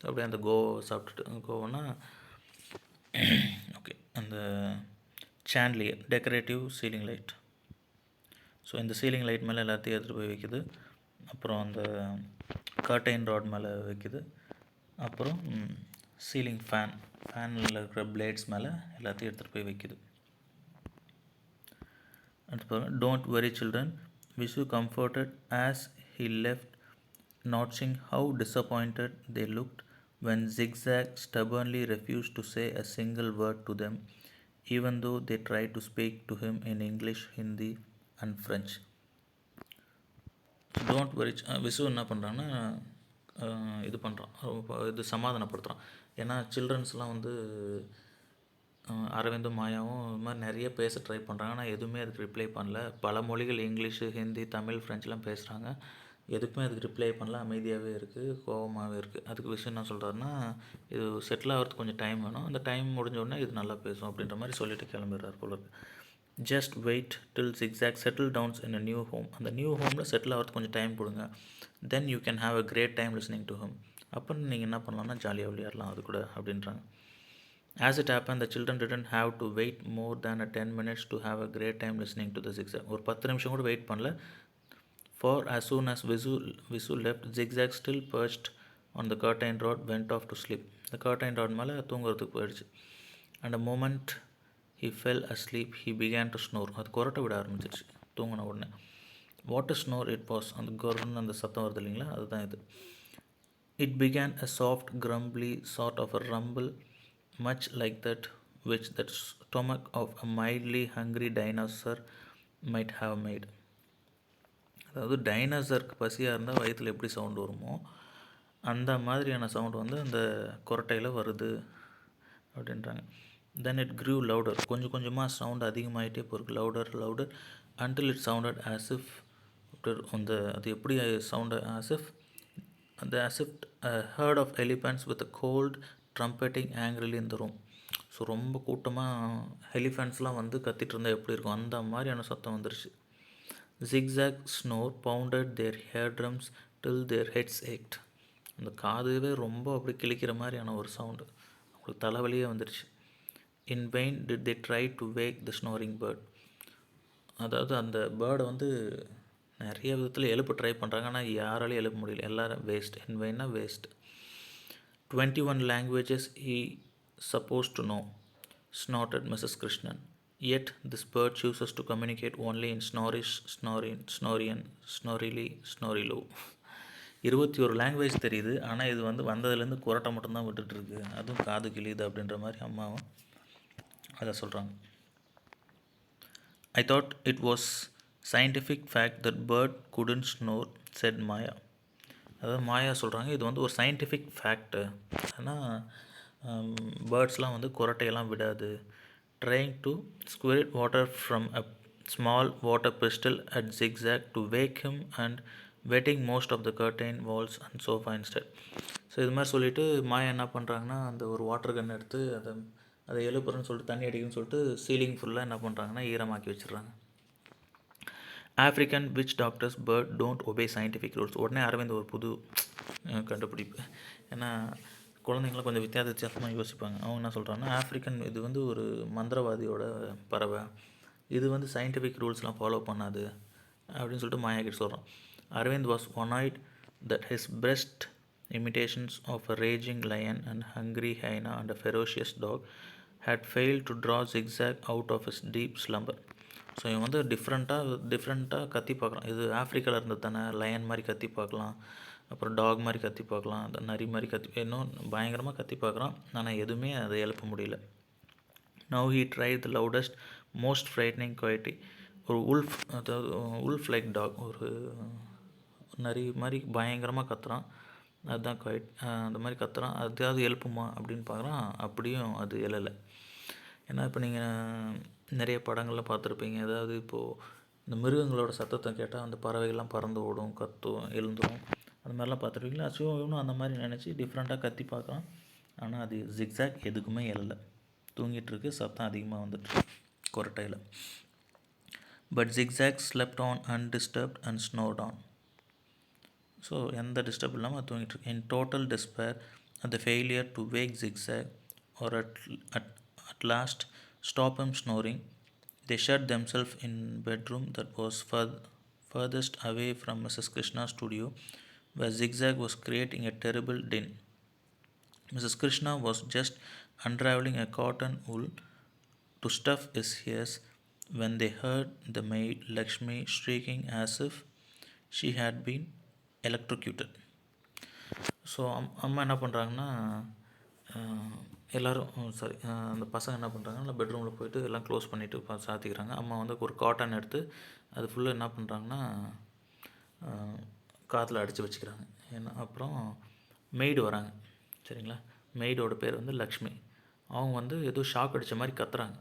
அப்படியே அந்த கோ சாப்பிட்டுட்டு கோவனா ஓகே அந்த chandelier decorative ceiling light. So இந்த சீலிங் லைட் மேலே எல்லாத்தையும் எடுத்துகிட்டு போய் வைக்குது. அப்புறம் அந்த கர்டைன் ராட் மேலே வைக்குது. அப்புறம் சீலிங் ஃபேனில் இருக்கிற பிளேட்ஸ் மேலே எல்லாத்தையும் எடுத்துகிட்டு போய் வைக்குது. அடுத்து don't worry children Vishu comforted as he left, noticing how disappointed they looked when Zigzag stubbornly refused to say a single word to them, even though they tried to speak to him in English, Hindi and French. Don't worry Visu என்ன பண்ணுறாங்கன்னா இது பண்ணுறான், இது சமாதானப்படுத்துகிறான். ஏன்னா சில்ட்ரன்ஸ்லாம் வந்து அரவிந்தும் மாயாவும் இது மாதிரி நிறைய பேச ட்ரை பண்ணுறாங்க. ஆனால் எதுவுமே அதுக்கு ரிப்ளை பண்ணல. பல மொழிகள் இங்கிலீஷு, ஹிந்தி, தமிழ், ஃப்ரெஞ்செலாம் பேசுகிறாங்க. எதுக்குமே அதுக்கு ரிப்ளை பண்ணல. அமைதியாகவே இருக்குது, கோபமாகவே இருக்குது. அதுக்கு விஷயம் என்ன சொல்கிறாருன்னா, இது செட்டில் ஆகிறதுக்கு கொஞ்சம் டைம் வேணும், அந்த டைம் முடிஞ்ச உடனே இது நல்லா பேசும் அப்படின்ற மாதிரி சொல்லிட்டு கிளம்பிடுறாரு போல இருக்கு. Just wait till Zigzag settle downs in a new home. அந்த நியூ ஹோமில் செட்டில் ஆகிறதுக்கு கொஞ்சம் டைம் கொடுங்க. Then you can have a great time listening to him. அப்போ நீங்கள் என்ன பண்ணலாம்னா ஜாலியாக விளையாடலாம் அது கூட அப்படின்றாங்க. As it happened, the children didn't have to wait more than 10 minutes to have a great time listening to the zigzag. ஒரு 10 நிமிஷம் கூட வெயிட் பண்ணல. For as soon as Visu left, Zigzag still perched on the curtain rod went off to sleep. The curtain rod மேலே தூங்குறதுக்கு போயிடுச்சு. And the moment he fell asleep, he began to snore. அது கொரட்டை விட ஆரம்பிச்சிருச்சு தூங்கின உடனே. What a snore it was. அந்த கொரன்னு அந்த சத்தம் வருது இல்லைங்களா, அதுதான் இது. It began a soft, grumbly sort of a rumble, much like that which the stomach of a mildly hungry dinosaur might have made. அதாவது டைனோசருக்கு பசியாக இருந்தால் வயிற்றில் எப்படி சவுண்டு வருமோ அந்த மாதிரியான சவுண்டு வந்து அந்த கொரட்டையில் வருது அப்படின்றாங்க. Then it crew louder. கொஞ்சம் கொஞ்சமாக சவுண்டு அதிகமாகிட்டே போயிருக்கு. Louder until it sounded as if அந்த அது எப்படி sound as if a herd of elephants with a cold trumpeting angrily in the room. So ரொம்ப கூட்டமாக எலிஃபெண்ட்ஸ்லாம் வந்து கத்திட்டு இருந்தால் எப்படி இருக்கும் அந்த மாதிரியான சத்தம் வந்துருச்சு. Zigzag snore pounded their eardrums till their heads ached. அந்த காதுவே ரொம்ப அப்படி கிழிக்கிற மாதிரியான ஒரு சவுண்டு, அவங்களுக்கு தலைவலியே வந்துடுச்சு. In vain did they try to wake the snoring bird. அதாவது அந்த பேர்டை வந்து நிறைய விதத்தில் எழுப்ப ட்ரை பண்ணுறாங்க, ஆனால் யாராலையும் எழுப்ப முடியல. எல்லோரும் வேஸ்ட். இன் வெயின்னா waste. 21 languages he supposed to know, snorted Mrs. Krishnan. Yet this bird chooses to communicate only in Snorrish, Snorrian, Snorrily, Snorrilo. 21 language தெரியுது, ஆனால் இது வந்து வந்ததுலேருந்து குரட்டை மட்டும்தான் விட்டுட்டுருக்கு, அதுவும் காது கிழியுது அப்படின்ற மாதிரி அம்மாவும் அதை சொல்கிறாங்க. I thought it was scientific fact that bird couldn't snore, said Maya. அதாவது மாயா சொல்கிறாங்க இது வந்து ஒரு சயின்டிஃபிக் ஃபேக்ட்டு, ஆனால் பேர்ட்ஸ்லாம் வந்து குரட்டையெல்லாம் விடாது. Trying to squirt water from a small water pistol at Zigzag to wake him and wetting most of the curtain walls and sofa instead. So இது மாதிரி சொல்லிவிட்டு மாயா என்ன பண்ணுறாங்கன்னா அந்த ஒரு வாட்டர் கன் எடுத்து அதை எழுப்புறேன்னு சொல்லிட்டு தண்ணி அடிக்குன்னு சொல்லிட்டு சீலிங் ஃபுல்லாக என்ன பண்ணுறாங்கன்னா ஈரமாக்கி வச்சிடுறாங்க. African witch doctors bird don't obey scientific rules. உடனே அரவிந்த் ஒரு புது கண்டுபிடிப்பு. ஏன்னா குழந்தைங்களாம் கொஞ்சம் வித்தியாசமாக யோசிப்பாங்க. அவங்க என்ன சொல்கிறாங்கன்னா ஆஃப்ரிக்கன் இது வந்து ஒரு மந்திரவாதியோட பறவை, இது வந்து சயின்டிஃபிக் ரூல்ஸ்லாம் ஃபாலோ பண்ணாது அப்படின்னு சொல்லிட்டு மாயா கிட்ட சொல்கிறான். Aravind was annoyed that his best imitations of a raging lion and hungry hyena and a ferocious dog had failed to draw Zigzag out of his deep slumber. So இவன் வந்து டிஃப்ரெண்ட்டாக கத்தி பார்க்குறான். இது ஆஃப்ரிக்காவில் இருந்தது தானே, லயன் மாதிரி கத்தி பார்க்கலாம், அப்புறம் டாக் மாதிரி கத்தி பார்க்கலாம், அந்த நரி மாதிரி இன்னும் பயங்கரமாக கத்தி பார்க்குறான், ஆனால் எதுவுமே அதை எழுப்ப முடியல. Now he tried the loudest most frightening குவைட்டி. ஒரு உல்ஃப், அதாவது உல்ஃப் லைக் டாக், ஒரு நரி மாதிரி பயங்கரமாக கத்துறான், அதுதான் குவைட். அந்த மாதிரி கத்துறான், அதாவது எழுப்புமா அப்படின்னு பார்க்குறான், அப்படியும் அது எழலை. ஏன்னா இப்போ நீங்கள் நிறைய படங்கள்லாம் பார்த்துருப்பீங்க, அதாவது இப்போது இந்த மிருகங்களோட சத்தத்தை கேட்டால் அந்த பறவைகள்லாம் பறந்து ஓடும், கத்தும், எழுந்துடும், அந்த மாதிரிலாம் பார்த்துருப்பீங்களா. ஸோ இவனும் அந்த மாதிரி நினச்சி டிஃப்ரெண்ட்டாக கத்தி பார்க்குறான், ஆனால் அது ஜிக்ஸாக் எதுக்குமே எழலை, தூங்கிட்டுருக்கு, சத்தம் அதிகமாக வந்துட்டு கொரட்டையில். But Zigzag slept on undisturbed and snored on. So எந்த டிஸ்டர்ப் இல்லாமல் அது தூங்கிட்டுருக்கு. In total despair at the failure to wake Zigzag or at, at last stop him snoring, they shut themselves in bedroom that was furthest away from Mrs. Krishna's studio, where Zigzag was creating a terrible din. Mrs. Krishna was just unraveling a cotton wool to stuff his ears when they heard the maid Lakshmi shrieking as if she had been electrocuted. So அம்மா என்ன பண்ணுறாங்கன்னா, எல்லோரும் sorry அந்த பசங்க என்ன பண்ணுறாங்க, இல்லை பெட்ரூமில் போயிட்டு எல்லாம் க்ளோஸ் பண்ணிவிட்டு சாத்திக்கிறாங்க. அம்மா வந்து ஒரு காட்டன் எடுத்து அது ஃபுல்லாக என்ன பண்ணுறாங்கன்னா காற்றுல அடித்து வச்சுக்கிறாங்க. ஏன்னா அப்புறம் மெய்டு வராங்க, சரிங்களா. மெய்டோட பேர் வந்து லக்ஷ்மி. அவங்க வந்து ஏதோ ஷாக் அடித்த மாதிரி கத்துறாங்க,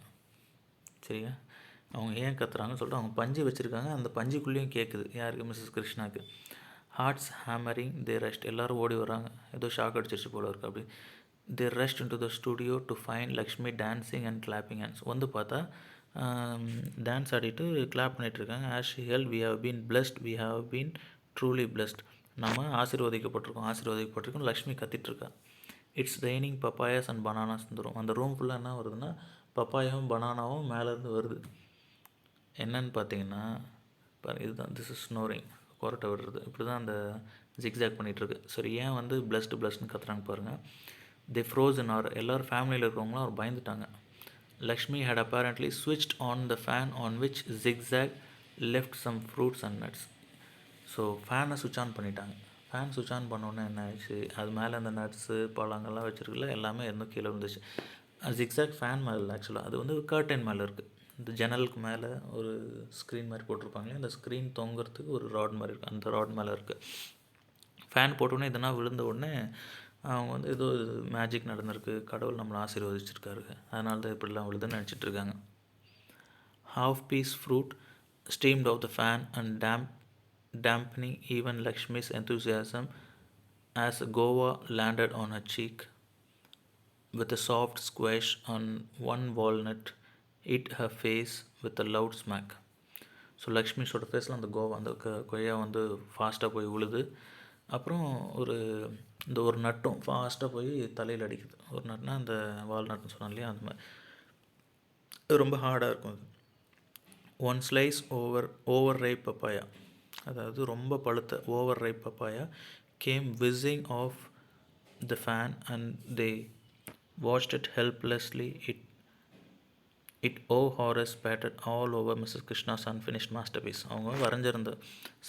சரியா. அவங்க ஏன் கத்துறாங்கன்னு சொல்லிட்டு அவங்க பஞ்சு வச்சுருக்காங்க. அந்த பஞ்சுக்குள்ளேயும் கேட்குது யாருக்கு, மிஸ்ஸஸ் கிருஷ்ணாவுக்கு. Hearts hammering, they rushed. எல்லோரும் ஓடி வராங்க, ஏதோ ஷாக் அடிச்சிருச்சு போல இருக்குது அப்படி. They rushed in to the studio to find Lakshmi dancing and clapping hands. வந்து பார்த்தா டான்ஸ் ஆடிட்டு கிளாப் பண்ணிகிட்ருக்காங்க. As she yelled, we have been blessed, we have been truly blessed. நம்ம ஆசீர்வதிக்கப்பட்டிருக்கோம். லக்ஷ்மி கத்திட்ருக்கா. It's raining papayas and bananas வந்துடும். அந்த room ஃபுல்லாக என்ன வருதுன்னா பப்பாயாவும் பனானாவும் மேலேருந்து வருது. என்னன்னு பார்த்தீங்கன்னா இதுதான், திஸ் இஸ் ஸ்னோரிங், கொரட்டை விடுறது. இப்படி தான் அந்த ஜிக்ஸாக் பண்ணிகிட்ருக்கு. சரி, ஏன் வந்து பிளஸ்ட்னு கத்துறாங்க பாருங்கள். தே ஃப்ரோசன் ஆர், எல்லோரும் ஃபேமிலியில் இருக்கிறவங்களாம் அவர் பயந்துட்டாங்க. Lakshmi had apparently switched on the fan on which Zigzag left some fruits and nuts. So ஃபேனை சுவிட்ச் ஆன் பண்ணிட்டாங்க. ஃபேன் சுவிட்ச் ஆன் பண்ணோன்னே என்ன ஆயிடுச்சு, அது மேலே அந்த நட்ஸு பழங்கள்லாம் வச்சுருக்குல்ல, எல்லாமே இன்னும் கீழே விழுந்துச்சு. ஜிக்ஸாக் ஃபேன் மேலே இல்லை, ஆக்சுவலாக அது வந்து கர்டன் மேலே இருக்குது. இந்த ஜன்னலுக்கு மேலே ஒரு ஸ்க்ரீன் மாதிரி போட்டிருப்பாங்களே, அந்த ஸ்க்ரீன் தொங்குறதுக்கு ஒரு ராட் மாதிரி இருக்குது, அந்த ராட் மேலே இருக்குது. ஃபேன் போட்டோடனே இதெல்லாம் விழுந்த உடனே அவங்க வந்து ஏதோ மேஜிக் நடந்திருக்கு, கடவுள் நம்மளை ஆசீர்வதிச்சிருக்காரு, அதனால தான் இப்படிலாம் விழுதுன்னு நினச்சிட்ருக்காங்க. Half piece fruit steamed off the fan and dampening even Lakshmi's enthusiasm as Goa landed on her cheek with a soft squash on one walnut hit her face with a loud smack. So லக்ஷ்மிஸோட ஃபேஸில் அந்த கோவா, அந்த கொய்யா வந்து ஃபாஸ்ட்டாக போய் விழுது. அப்புறம் ஒரு நட்டும் ஃபாஸ்ட்டாக போய் தலையில் அடிக்குது. ஒரு நட்னா அந்த வால்நட்னு சொன்னோம் இல்லையா, அந்த மாதிரி ரொம்ப ஹார்டாக இருக்கும் அது. One slice over ripe papaya, அதாவது ரொம்ப பழுத்த over ripe papaya game whizzing off the fan and they watched it helplessly. It oh horror spattered all over Mrs. Krishna's unfinished masterpiece. அவங்க வரைஞ்சிருந்த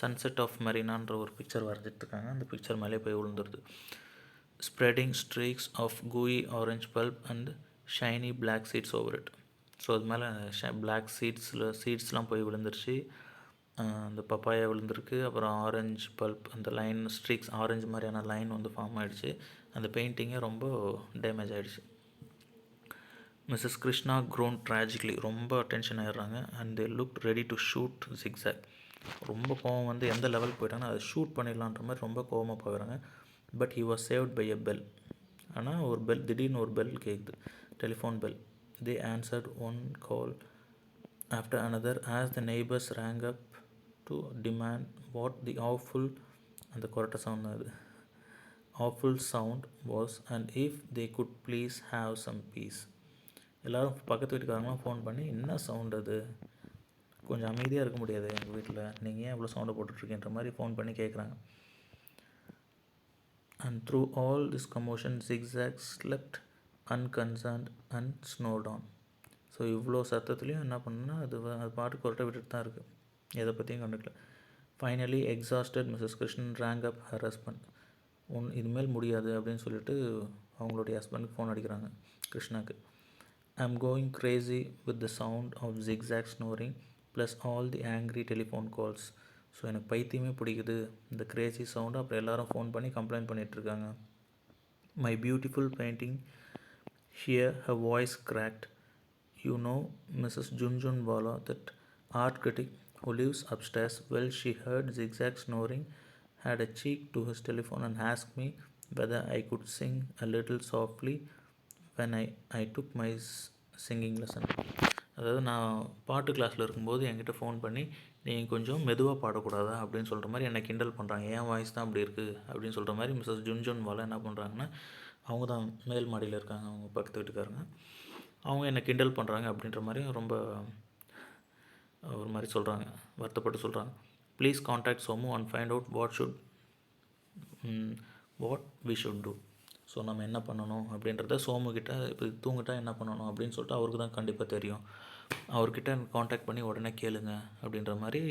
சன்செட் ஆஃப் மெரினான்ற ஒரு பிக்சர் வரைஞ்சிட்ருக்காங்க. அந்த picture மேலே போய் விழுந்துருது. Spreading streaks of gooey orange pulp and shiny black seeds over it. So அது மேலே black சீட்ஸ்லாம் போய் விழுந்துருச்சு. அந்த பப்பாயா விழுந்திருக்கு. அப்புறம் ஆரஞ்சு பல்ப், அந்த லைன் ஸ்ட்ரீக்ஸ் ஆரஞ்சு மாதிரியான லைன் வந்து ஃபார்ம் ஆகிடுச்சு. அந்த பெயிண்டிங்கே ரொம்ப டேமேஜ் ஆகிடுச்சு. மிஸ்ஸஸ் கிருஷ்ணா க்ரோன் ட்ராஜிக்லி, ரொம்ப டென்ஷன் ஆகிடுறாங்க. And they look ready to shoot Zigzag. ரொம்ப கோவம் வந்து எந்த லெவலுக்கு போயிட்டாங்கன்னா அதை ஷூட் பண்ணிடலான்ற மாதிரி ரொம்ப கோவமாக போயிடுறாங்க. But he was saved by a bell. ஆனால் ஒரு பெல், திடீர்னு ஒரு பெல் கேட்குது, telephone bell. They answered one call after another as the neighbors rang up to demand what the awful, அந்த கொரட்டை சவுண்ட் அது, awful sound was and if they could please have some peace. எல்லோரும் பக்கத்து வீட்டுக்காரங்களாம் phone பண்ணி, என்ன sound அது, கொஞ்சம் அமைதியாக இருக்க முடியாது எங்கள் வீட்டில், நீங்கள் ஏன் இவ்வளோ சவுண்டை போட்டுட்ருக்கேன்ற மாதிரி ஃபோன் பண்ணி கேட்குறாங்க. And through all this commotion Zigzag slept unconcerned and snored on. So இவ்வளோ சத்தத்துலேயும் என்ன பண்ணுன்னா அது பாட்டு கொரட்டை விட்டுட்டு தான் இருக்குது, எதை பற்றியும் கண்டுக்கல. Finally exhausted Mrs Krishnan rang up her husband. இதுமேல் முடியாது அப்படின்னு சொல்லிட்டு அவங்களுடைய ஹஸ்பண்டுக்கு ஃபோன் அடிக்கிறாங்க, கிருஷ்ணாக்கு. I am going crazy with the sound of Zigzag snoring plus all the angry telephone calls. So எனக்கு பைத்தியமே பிடிக்குது இந்த கிரேசி சவுண்டு. அப்புறம் எல்லோரும் ஃபோன் பண்ணி கம்ப்ளைண்ட் பண்ணிகிட்ருக்காங்க. My beautiful painting here her voice cracked. You know Mrs. Junjunwala, that art critic who lives upstairs, well, she heard Zigzag snoring, had a cheek to his telephone and asked me whether I could sing a little softly when I took my singing lesson. அதாவது நான் பாட்டு கிளாஸில் இருக்கும்போது என்கிட்ட phone பண்ணி நீங்கள் கொஞ்சம் மெதுவாக பாடக்கூடாதா அப்படின்னு சொல்கிற மாதிரி என்னை கிண்டல் பண்ணுறாங்க. என் வாய்ஸ் தான் அப்படி இருக்குது அப்படின்னு சொல்கிற மாதிரி மிஸ்ஸஸ் ஜுன்ஜுன்வாலா என்ன பண்ணுறாங்கன்னா, அவங்க தான் மேல் மாடியில் இருக்காங்க, அவங்க பக்கத்து வீட்டுக்காரங்க. அவங்க என்னை கிண்டல் பண்ணுறாங்க அப்படின்ற மாதிரி ரொம்ப ஒரு மாதிரி சொல்கிறாங்க, வருத்தப்பட்டு சொல்கிறாங்க. Please contact Somu and find out what we should do. So நம்ம என்ன பண்ணணும் அப்படின்றத சோமுக்கிட்ட இப்போ தூங்கிட்டா என்ன பண்ணணும் அப்படின்னு சொல்லிட்டு அவருக்கு தான் கண்டிப்பாக தெரியும். அவர்கிட்ட காண்டாக்ட் பண்ணி உடனே கேளுங்க அப்படின்ற மாதிரி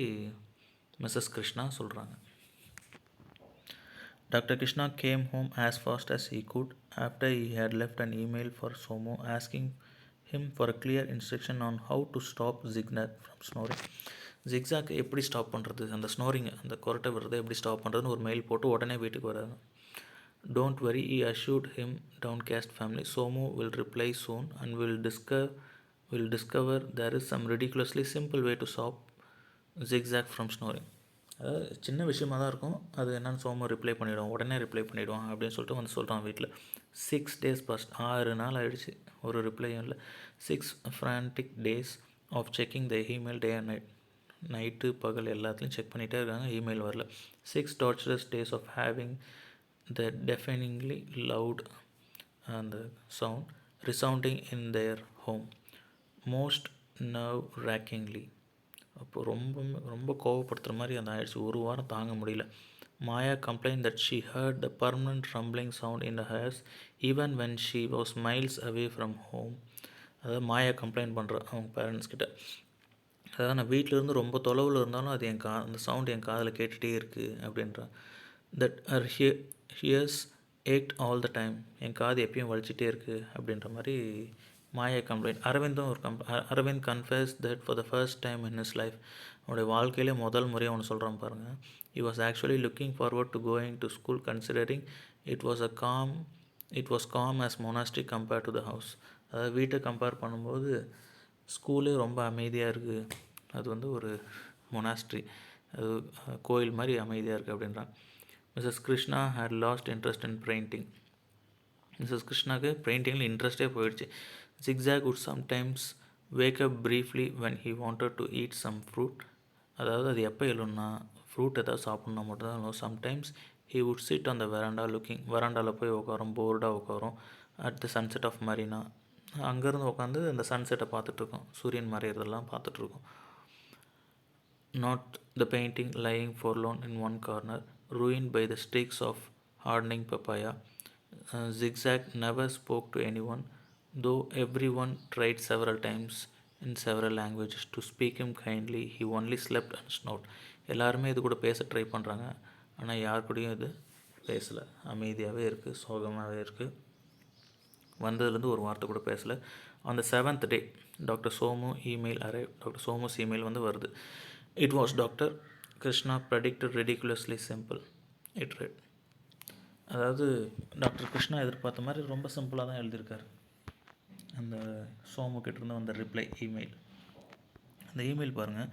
மிஸ்ஸஸ் கிருஷ்ணா சொல்கிறாங்க. Dr. Krishna came home as fast as he could after he had left an email for Somu asking him for a clear instruction on how to stop Zigzag from snoring. Zigzag எப்படி stop பண்ணுறது, அந்த snoring அந்த கொரட்டை விடுறதை எப்படி stop பண்ணுறதுன்னு ஒரு mail போட்டு உடனே வீட்டுக்கு வராங்க. Don't worry, he assured him downcast family. Somu will reply soon and will discover there is some ridiculously simple way to stop zigzag from snoring. அதாவது சின்ன விஷயமாக தான் இருக்கும், அது என்னென்னு சோமு ரிப்ளை பண்ணிவிடுவோம், உடனே ரிப்ளை பண்ணிவிடுவான் அப்படின்னு சொல்லிட்டு வந்து சொல்கிறான் வீட்டில். 6 days பாஸ்ட், 6 நாள் ஆகிடுச்சு, ஒரு ரிப்ளையும் இல்லை. 6 frantic days of checking the email day and night. Night பகல் எல்லாத்துலேயும் செக் பண்ணிகிட்டே இருக்காங்க, இமெயில் வரல. 6 torturous days of having the deafeningly loud and the sound resounding in their home most nerve-wrackingly. அப்போ ரொம்ப ரொம்ப கோவப்படுத்துகிற மாதிரி அந்த ஆயிடுச்சு. ஒரு வாரம் தாங்க முடியல. மாயா complained that she heard the permanent rumbling sound in the house even when she was miles away from home. அதாவது மாயா கம்ப்ளைண்ட் பண்ணுறா அவங்க பேரண்ட்ஸ் கிட்ட. அதாவது நான் வீட்டிலேருந்து ரொம்ப தொலைவில் இருந்தாலும் அது அந்த சவுண்ட் என் காதில் கேட்டுகிட்டே இருக்குது அப்படின்றான். தட் ஆர் ஹியர்ஸ் ஏக்ட் ஆல் த டைம், என் காது எப்பயும் வலிச்சிட்டே இருக்குது அப்படின்ற மாதிரி Maya complained. Aravind confessed that for the first time in his life, அவனுடைய வாழ்க்கையிலே முதல் முறையாக அவனு சொல்கிறான் பாருங்கள். He was actually looking forward to going to school considering it was calm as monastery compared to the house. அதாவது வீட்டை கம்பேர் பண்ணும்போது ஸ்கூலே ரொம்ப அமைதியாக இருக்குது, அது வந்து ஒரு மொனாஸ்ட்ரி, அது கோயில் மாதிரி அமைதியாக இருக்குது அப்படின்றான். Mrs Krishna had lost interest in painting. Mrs கிருஷ்ணாவுக்கு பெயிண்டிங்கில் இன்ட்ரெஸ்டே போயிடுச்சு. Zigzag would sometimes wake up briefly when he wanted to eat some fruit. அதாவது அது எப்போ எழுன்னா ஃப்ரூட் ஏதாவது சாப்பிட்னா மட்டும்தான் எழும். Sometimes he would sit on the veranda looking, வராண்டாவில் போய் உட்காரோம், போர்டாக உட்காரோம். At the sunset of Marina, அங்கேருந்து உட்காந்து அந்த சன்செட்டை பார்த்துட்ருக்கோம், சூரியன் மறையிறதெல்லாம் பார்த்துட்ருக்கோம். Not the painting lying forlorn in one corner, ruined by the streaks of hardening papaya. Zigzag never spoke to anyone, though everyone tried several times in several languages to speak him kindly. He only slept and snored. எல்லாருமே இது கூட பேச try பண்ணுறாங்க, ஆனால் யார் கூடயும் இது பேசலை, அமைதியாகவே இருக்குது, சோகமாகவே இருக்குது. வந்ததுலேருந்து ஒரு வார்த்தை கூட பேசலை. On the 7th day, doctor Somu email doctor Somu's email வந்து வருது. It was Dr. Krishna predicted ridiculously simple. It read. அதாவது டாக்டர் கிருஷ்ணா எதிர்பார்த்த மாதிரி ரொம்ப சிம்பிளாக தான் எழுதியிருக்காரு அந்த சோமு கிட்டேருந்து வந்த ரிப்ளை இமெயில். அந்த இமெயில் பாருங்கள்.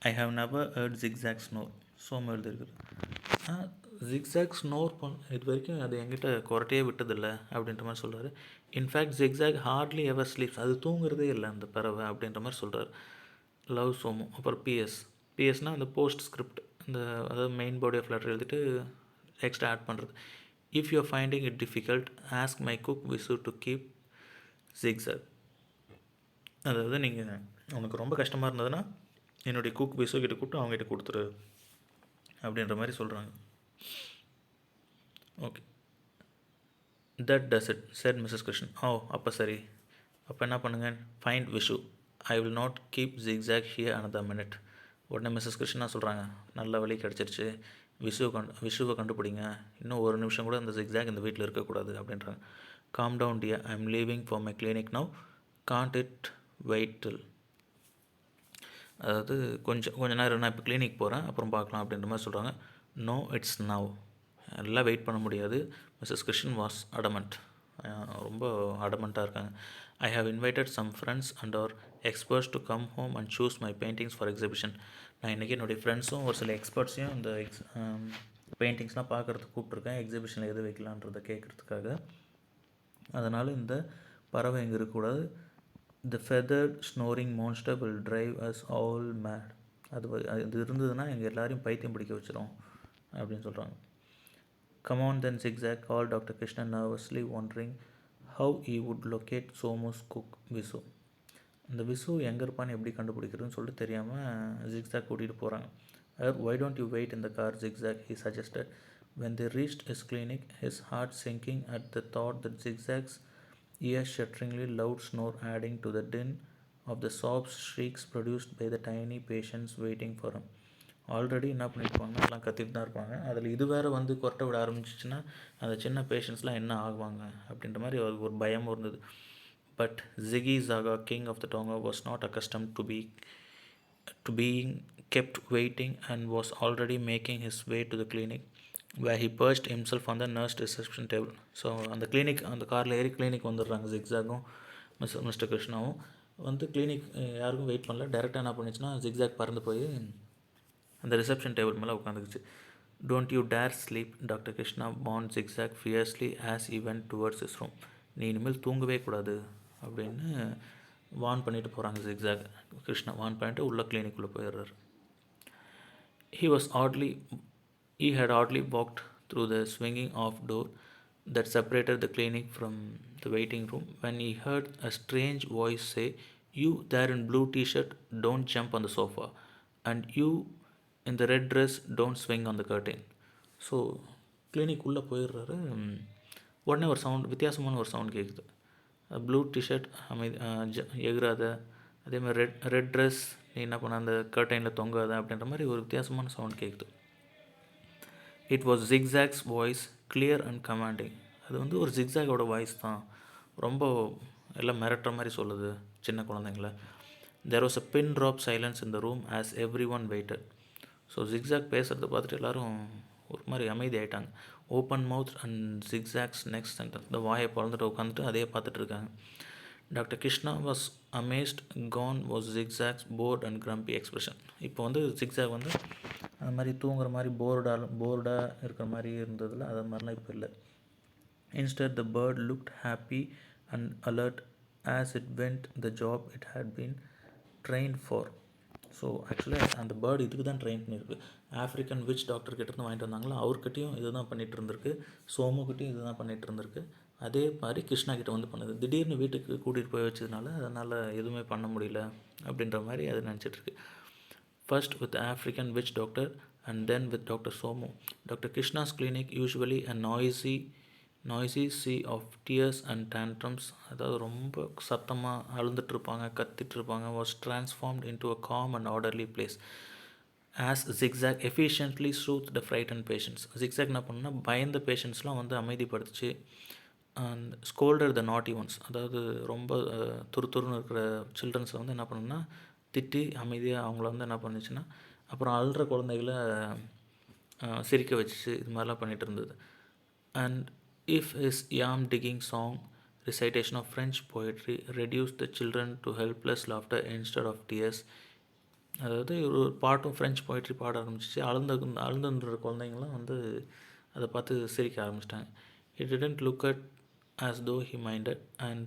I have never heard Zigzag snore. Somu எழுதியிருக்காரு. ஜிக்ஸாக் ஸ்னோர் இது வரைக்கும் அது என்கிட்ட குரட்டையே விட்டதில்லை அப்படின்ற மாதிரி சொல்கிறாரு. இன்ஃபேக்ட் ஜிக்ஸாக் ஹார்ட்லி எவர் ஸ்லீப்ஸ், அது தூங்குறதே இல்லை அந்த பறவை அப்படின்ற மாதிரி சொல்கிறார். லவ் சோமு. அப்புறம் பிஎஸ்னால் அந்த போஸ்ட் ஸ்கிரிப்ட், இந்த அதாவது மெயின் பாடி ஆஃப் லெட்டர் எழுதிட்டு எக்ஸ்ட்ரா ஆட் பண்ணுறது. If you are finding it difficult ask my cook Visu to keep zigzag. அதாவது நீங்கள் உனக்கு ரொம்ப கஷ்டமாக இருந்ததுன்னா என்னுடைய குக் விசு கிட்ட கூப்பிட்டு அவங்ககிட்ட கொடுத்துரு அப்படின்ற மாதிரி சொல்கிறாங்க. Okay, that does it said Mrs Krishnan. அப்போ சரி, அப்போ என்ன பண்ணுங்கள், find Vishu, I will not keep Zigzag here another minute. உடனே மிஸ்ஸஸ் கிருஷ்ணா சொல்கிறாங்க, நல்ல வழி கிடச்சிருச்சு, விஷுவை கண்டுபிடிங்க, இன்னும் ஒரு நிமிஷம் கூட அந்த ஜிக்ஸாக் இந்த வீட்டில் இருக்கக்கூடாது அப்படின்றாங்க. Calm down dear, I am leaving for my clinic now, can't it wait till. அதாவது கொஞ்சம் நேரம் நான் இப்போ கிளினிக் போகிறேன், அப்புறம் பார்க்கலாம் அப்படின்ற மாதிரி சொல்கிறாங்க. No, it's now. எல்லாம் வெயிட் பண்ண முடியாது. மிஸ்ஸஸ் கிருஷ்ணன் வாஸ் அடமெண்ட், ரொம்ப அடமெண்ட்டாக இருக்காங்க. I have invited some friends and art experts to come home and choose my paintings for exhibition. நான் இன்றைக்கி என்னுடைய ஃப்ரெண்ட்ஸும் ஒரு சில எக்ஸ்பர்ட்ஸையும் இந்த பெயிண்டிங்ஸ்லாம் பார்க்குறதுக்கு கூப்பிட்ருக்கேன், எக்ஸிபிஷனில் எது வைக்கலான்றதை கேட்குறதுக்காக. அதனால் இந்த பறவை எங்கே இருக்கக்கூடாது, The feathered snoring monster will drive us all mad. அது இருந்ததுன்னா எங்கள் எல்லாரையும் பைத்தியம் பிடிக்க வச்சிரும் அப்படின்னு சொல்கிறாங்க. Come on then, Zigzag, called Dr. Krishna, nervously wondering how he would locate Somu's cook, Visu. இந்த விசு எங்கே இருப்பான்னு எப்படி கண்டுபிடிக்கிறதுன்னு சொல்லிட்டு தெரியாமல் ஜிக்ஸாக் கூட்டிகிட்டு போகிறாங்க. Why don't you wait in the car, Zigzag, he suggested. When they reached his clinic, his heart sinking at the thought that Zigzag's ear-shatteringly loud snore adding to the din of the sobs shrieks produced by the tiny patients waiting for him. Already என்ன பண்ணியிருப்பாங்க, எல்லாம் கத்திட்டு தான் இருப்பாங்க. அதில் இது வேறு வந்து கொரட்டை விட ஆரம்பிச்சிச்சுன்னா அந்த சின்ன பேஷண்ட்ஸ்லாம் என்ன ஆகுவாங்க அப்படின்ற மாதிரி அவருக்கு ஒரு பயமும் இருந்தது. But Ziggy Zaga, king of the Tonga, was not accustomed to being kept waiting and was already making his way to the clinic, where he perched himself on the nurse reception table. So அந்த clinic, அந்த காரில் ஏறி clinic வந்துடுறாங்க. ஜிக்ஸாகும் mister கிருஷ்ணாவும் வந்து clinic யாருக்கும் wait பண்ணல. டேரெக்டாக என்ன பண்ணிச்சுன்னா ஜிக்ஸாக் பறந்து போய் அந்த ரிசப்ஷன் டேபிள் மேலே உட்காந்துக்குச்சு. Don't you dare sleep, Dr. Krishna warned Zigzag fiercely as he went towards his room. நீ இனிமேல் தூங்கவே கூடாது அப்படின்னு வார்ன் பண்ணிட்டு போகிறாங்க ஜிக்ஸாக். கிருஷ்ணா வார்ன் பண்ணிட்டு உள்ள கிளினிக்குள்ளே போயிடுறாரு. He had oddly walked through the swinging off door that separated the clinic from the waiting room when he heard a strange voice say, "You there in blue t-shirt, don't jump on the sofa, and you in the red dress, don't swing on the curtain." So clinic உள்ளே போயிடுறாரு. உடனே ஒரு sound, வித்தியாசமான ஒரு sound கேட்குது. Blue T shirt எகுறாத, அதே மாதிரி red dress நீ என்ன பண்ண அந்த கர்டைனில் தொங்காத அப்படின்ற மாதிரி ஒரு வித்தியாசமான சவுண்ட் கேட்குது. It was zigzags voice, clear and commanding. அது வந்து ஒரு ஜிக்ஸாகோட வாய்ஸ் தான், ரொம்ப எல்லாம் மிரட்டுற மாதிரி சொல்லுது சின்ன குழந்தைங்கள. There was a pin drop silence in the room as everyone waited. So Zigzag பேசுகிறத பார்த்துட்டு எல்லோரும் ஒரு மாதிரி அமைதி ஆகிட்டாங்க. Open mouth and Zigzag's next sentence, இந்த வாயை பிறந்துட்டு உட்காந்துட்டு அதே பார்த்துட்டு இருக்காங்க. Doctor Krishna was amazed, gone was Zigzag's bored and grumpy expression. இப்போ வந்து ஜிக்ஸாக் வந்து அது மாதிரி தூங்குற மாதிரி போர்டாக இருக்கிற மாதிரி இருந்ததில்ல, அது மாதிரிலாம் இப்போ இல்லை. Instead, the bird looked happy and alert as it went the job it had been trained for. So ஆக்சுவலாக அந்த பேர்டு இதுக்கு தான் ட்ரெயின் பண்ணியிருக்கு. ஆஃப்ரிக்கன் விச் டாக்டர்கிட்டருந்து வாங்கிட்டு வந்தாங்களோ அவர்கிட்டையும் இது தான் பண்ணிகிட்டு இருந்திருக்கு, சோமுக்கிட்டையும் இது தான் பண்ணிகிட்டு இருந்திருக்கு. அதே மாதிரி கிருஷ்ணா கிட்ட வந்து பண்ணுது. திடீர்னு வீட்டுக்கு கூட்டிகிட்டு போய் வச்சதுனால அதனால் எதுவுமே பண்ண முடியல அப்படின்ற மாதிரி அது நினச்சிட்ருக்கு. First with the African witch doctor and then with Dr. Somu. Dr. Krishna's clinic, usually a noisy sea of tears and tantrums, அதாவது ரொம்ப சத்தமாக அழுந்துட்டுருப்பாங்க, கத்திட்டுருப்பாங்க, was transformed into a calm and orderly place as Zigzag efficiently soothed the frightened patients. Zigzag என்ன பண்ணுன்னா பயந்த பேஷண்ட்ஸ்லாம் வந்து அமைதிப்படுத்துச்சு. And ஸ்கோல்டர் த நாட்டி once, அதாவது ரொம்ப துருத்துருன்னு இருக்கிற சில்ட்ரன்ஸை வந்து என்ன பண்ணுன்னா திட்டி அமைதியாக அவங்கள வந்து என்ன பண்ணுச்சுன்னா, அப்புறம் அழுற குழந்தைகளை சிரிக்க வச்சுச்சு. இது மாதிரிலாம் பண்ணிகிட்டு இருந்தது. And if his yam digging song, recitation of French poetry, reduced the children to helpless laughter instead of tears. அதாவது ஒரு பாட்டும் ஃப்ரெஞ்ச் போய்ட்ரி பாட ஆரம்பிச்சிச்சு. அழுந்துன்ற குழந்தைங்களாம் வந்து அதை பார்த்து சிரிக்க ஆரம்பிச்சிட்டாங்க. He didn't look at as though he minded, and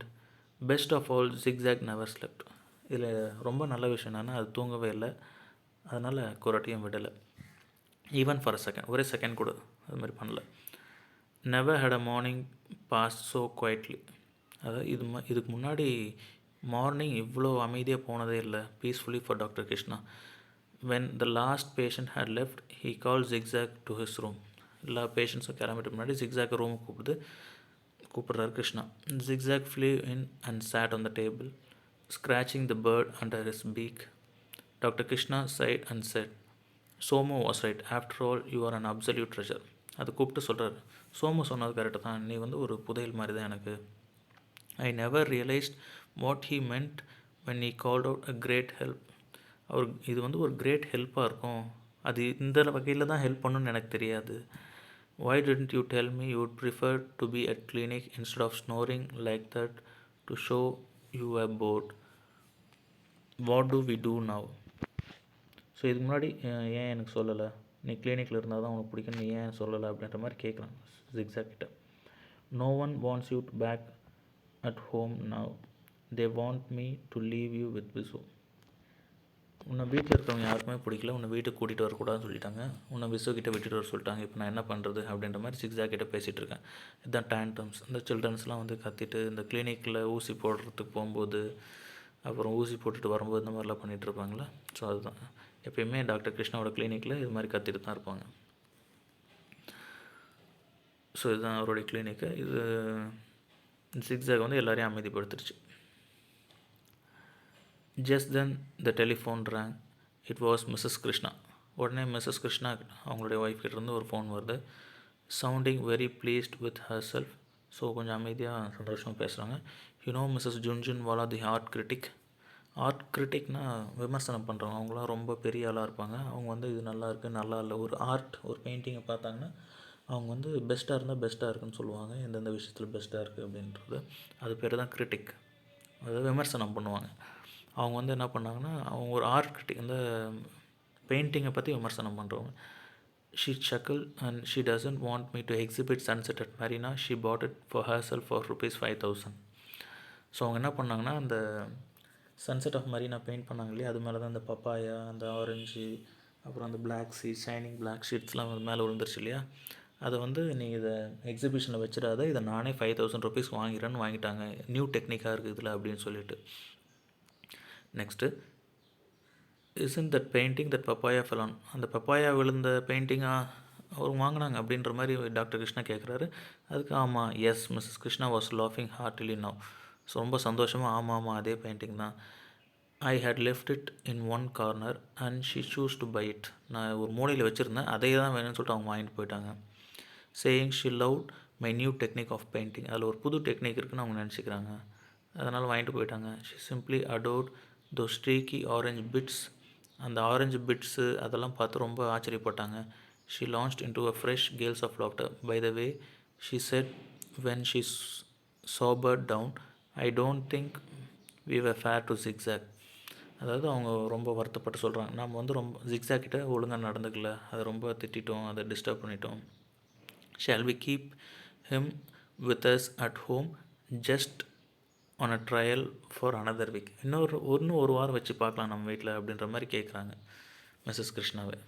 best of all, Zigzag never slept. இதில் ரொம்ப நல்ல விஷயம் என்னென்னா அது தூங்கவே இல்லை, அதனால் குரட்டையும் விடலை. ஈவன் ஃபார் அ செகண்ட், ஒரே செகண்ட் கூட அது மாதிரி பண்ணல. Never had a morning pass so quietly. அதாவது இதுக்கு முன்னாடி மார்னிங் இவ்வளோ அமைதியாக போனதே இல்லை, peacefully for doctor Krishna. When the last patient had left, he call Zigzag to his room. எல்லா பேஷண்ட்ஸும் கிளம்பிட்டு முன்னாடி ஜிக்ஸாக் ரூமுக்கு கூப்பிடுறாரு Krishna. Zigzag flew in and sat on the table, scratching the bird under his beak. Dr. Krishna sighed and said, "Somu was right. After all, you are an absolute treasure." அது கூப்பிட்டு சொல்கிறார், சோமு சொன்னது கரெக்டு தான், நீ வந்து ஒரு புதையல் மாதிரி தான் எனக்கு. I never realized what he meant when he called out a great help. இது வந்து ஒரு கிரேட் ஹெல்ப்பாக இருக்கும், அது இந்த வகையில் தான் ஹெல்ப் பண்ணணும்னு எனக்கு தெரியாது. Why didn't you tell me you would prefer to be at clinic instead of snoring like that to show you were bored? What do we do now? So இதுக்கு முன்னாடி ஏன் எனக்கு சொல்லலை, நீ கிளினிக்கில் இருந்தால் தான் உனக்கு பிடிக்கும், நீ ஏன் சொல்லலை அப்படின்ற மாதிரி கேட்குறான் ஜிக்ஸாக் கிட்ட. No one wants you back at home now. They want me to leave you with Visu. உன்னை வீட்டில் இருக்கிறவங்க யாருக்குமே பிடிக்கல, உன்னை வீட்டுக்கு கூட்டிகிட்டு வரக்கூடாதுன்னு சொல்லிட்டாங்க, உன்னை விசு கிட்ட விட்டுட்டு வர சொல்லிட்டாங்க, இப்போ நான் என்ன பண்ணுறது அப்படின்ற மாதிரி ஜிக்ஸாக் கிட்ட பேசிகிட்டு இருக்கேன். இதுதான் டேண்ட்ரம்ஸ். இந்த சில்ட்ரன்ஸ்லாம் வந்து கத்திட்டு இந்த கிளினிக்கில் ஊசி போடுறதுக்கு போகும்போது, அப்புறம் ஊசி போட்டுட்டு வரும்போது இந்த மாதிரிலாம் பண்ணிகிட்டு இருப்பாங்களே. ஸோ அதுதான் எப்பயுமே டாக்டர் கிருஷ்ணாவோட கிளினிக்கில் இது மாதிரி கத்திட்டு தான் இருப்பாங்க. ஸோ இதுதான் அவருடைய கிளினிக்கு. இது ஜிக்ஸாக் வந்து எல்லாரையும் அமைதிப்படுத்திடுச்சு. Just then the telephone rang. It was Mrs Krishna. உடனே மிஸ்ஸஸ் கிருஷ்ணா அவங்களுடைய ஒய்ஃப் கிட்டேருந்து ஒரு ஃபோன் வருது. Sounding very pleased with herself. So கொஞ்சம் அமைதியாக சந்தோஷமாக பேசுகிறாங்க. You know Mrs Jhunjhunwala the art critic. Art கிரிட்டிக்னால் விமர்சனம் பண்ணுறவங்க. அவங்களாம் ரொம்ப பெரிய ஆளாக இருப்பாங்க. அவங்க வந்து இது நல்லா இருக்குது, நல்லா இல்லை, ஒரு ஆர்ட் ஒரு பெயிண்டிங்கை பார்த்தாங்கன்னா அவங்க வந்து பெஸ்ட்டாக இருந்தால் பெஸ்ட்டாக இருக்குன்னு சொல்லுவாங்க, எந்தெந்த விஷயத்தில் பெஸ்ட்டாக இருக்குது அப்படின்றது. அது பேர் தான் கிரிட்டிக். அதாவது விமர்சனம் பண்ணுவாங்க. அவங்க வந்து என்ன பண்ணாங்கன்னா, அவங்க ஒரு ஆர்ட் கிரிட்டிக், இந்த பெயிண்டிங்கை பற்றி விமர்சனம் பண்ணுறவங்க. She chuckled and she doesn't want me to exhibit sunset at Marina. She bought it for herself for ₹5,000. So அவங்க என்ன பண்ணாங்கன்னா, அந்த சன்செட் ஆஃப் மரீனா பெயிண்ட் பண்ணாங்க இல்லையா, அது மேலே தான் அந்த பப்பாயா, அந்த ஆரஞ்சு, அப்புறம் அந்த பிளாக் ஷீட், ஷைனிங் பிளாக் ஷீட்ஸ்லாம் மேலே விழுந்துருச்சு இல்லையா, அதை வந்து நீ இதை எக்ஸிபிஷனில் வச்சிடாத, இதை நானே ₹5,000 வாங்கிறேன்னு வாங்கிட்டாங்க, நியூ டெக்னிக்காக இருக்குது இதில் அப்படின்னு சொல்லிட்டு. Next, isn't that painting that papaya fell on. அந்த பப்பாயா விழுந்த பெயிண்டிங்காக அவர் வாங்கினாங்க அப்படின்ற மாதிரி டாக்டர் கிருஷ்ணா கேட்குறாரு. அதுக்கு ஆமாம், எஸ் மிஸ்ஸஸ் கிருஷ்ணா வாஸ் லாஃபிங் ஹார்ட்லி நவ். ஸோ ரொம்ப சந்தோஷமாக ஆமாம் அதே பெயிண்டிங் தான். I had left it in one corner and she chose to buy it. நான் ஒரு மூலையில் வச்சுருந்தேன், அதே தான் வேணும்னு சொல்லிட்டு அவங்க வாங்கிட்டு போயிட்டாங்க. Saying she loved my new technique of painting. அதில் ஒரு புது டெக்னிக் இருக்குன்னு அவங்க நினச்சிக்கிறாங்க, அதனால் வாங்கிட்டு போயிட்டாங்க. She simply adored those streaky orange bits. அந்த ஆரஞ்சு பிட்ஸு அதெல்லாம் பார்த்து ரொம்ப ஆச்சரியப்பட்டாங்க. She launched into a fresh gales of laughter. By the way she said when she sobered down, I don't think we were fair to zigzag. அதாவது அவங்க ரொம்ப வருத்தப்பட்டு சொல்கிறாங்க, நம்ம வந்து ரொம்ப ஜிக்ஸாக் கிட்ட ஒழுங்காக நடந்துக்கல, அதை ரொம்ப திட்டோம், அதை டிஸ்டர்ப் பண்ணிட்டோம். Shall we keep him with us at home just on a trial for another week. இன்னும் ஒரு வாரம் வச்சு பார்க்கலாம் நம்ம வீட்டில் அப்படின்ற மாதிரி கேட்குறாங்க மிஸ்ஸஸ் கிருஷ்ணாவை.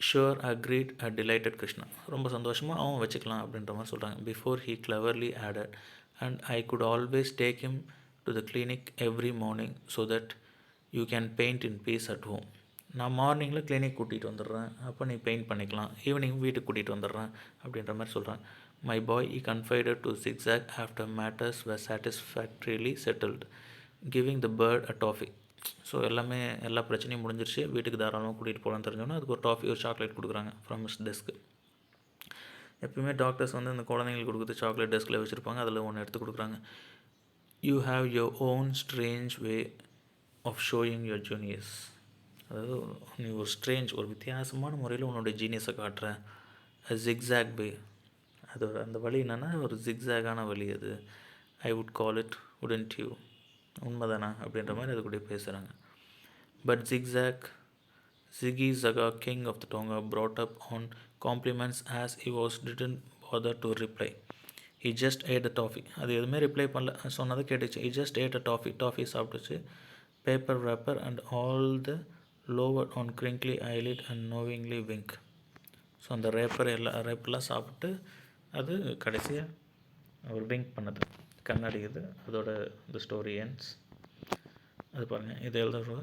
ஷுர் அக்ரீட் அ டிலைட்டட் கிருஷ்ணா. ரொம்ப சந்தோஷமாக அவன் வச்சுக்கலாம் அப்படின்ற மாதிரி சொல்கிறாங்க. Before he cleverly added, and I could always take him to the clinic every morning so that you can paint in peace at home. நான் மார்னிங்கில் கிளினிக் கூட்டிகிட்டு வந்துடுறேன், அப்போ நீ பெயிண்ட் பண்ணிக்கலாம், ஈவினிங் வீட்டுக்கு கூட்டிகிட்டு வந்துடுறேன் அப்படின்ற மாதிரி சொல்கிறேன். My boy he confided to zigzag after matters were satisfactorily settled, giving the bird a toffee. So எல்லா பிரச்சனையும் முடிஞ்சிருச்சு, வீட்டுக்கு தாராளமாக கூட்டிகிட்டு போகலான்னு தெரிஞ்சோன்னா அதுக்கு ஒரு டாஃபி, ஒரு சாக்லேட் கொடுக்குறாங்க ஃப்ரம் ஹிஸ் டெஸ்க்கு. எப்பயுமே டாக்டர்ஸ் வந்து இந்த குழந்தைங்களுக்கு கொடுக்குறது சாக்லேட் டெஸ்கில் வச்சுருப்பாங்க, அதில் ஒன்று எடுத்து கொடுக்குறாங்க. You have your own strange way of showing your juniors. அதாவது நீ ஒரு ஸ்ட்ரேஞ்ச், ஒரு வித்தியாசமான முறையில் உன்னோட ஜீனியஸை காட்டுற. ஜிக்ஸாக் வே, அதோட அந்த வழி என்னென்னா ஒரு ஜிக்ஸாகான வழி அது. I would call it wouldn't you. உண்மைதானா அப்படின்ற மாதிரி அது கூட பேசுகிறாங்க. But Ziggy Zaga, king of the Tonga, brought up on compliments as he didn't bother to reply. He just ate a toffee. அது எதுவுமே ரிப்ளை பண்ணல, சொன்னதை கேட்டுச்சு. He just ate a toffee சாப்பிட்டுச்சு. Paper wrapper and all the lowered on crinkly eyelid and knowingly wink. So அந்த ரேப்பர்லாம் சாப்பிட்டு அது கடைசியாக அவர் விங்க் பண்ணது, கண்ணாடி இது, அதோட இந்த ஸ்டோரி எண்ட்ஸ். அது பாருங்கள், இது எழுதுற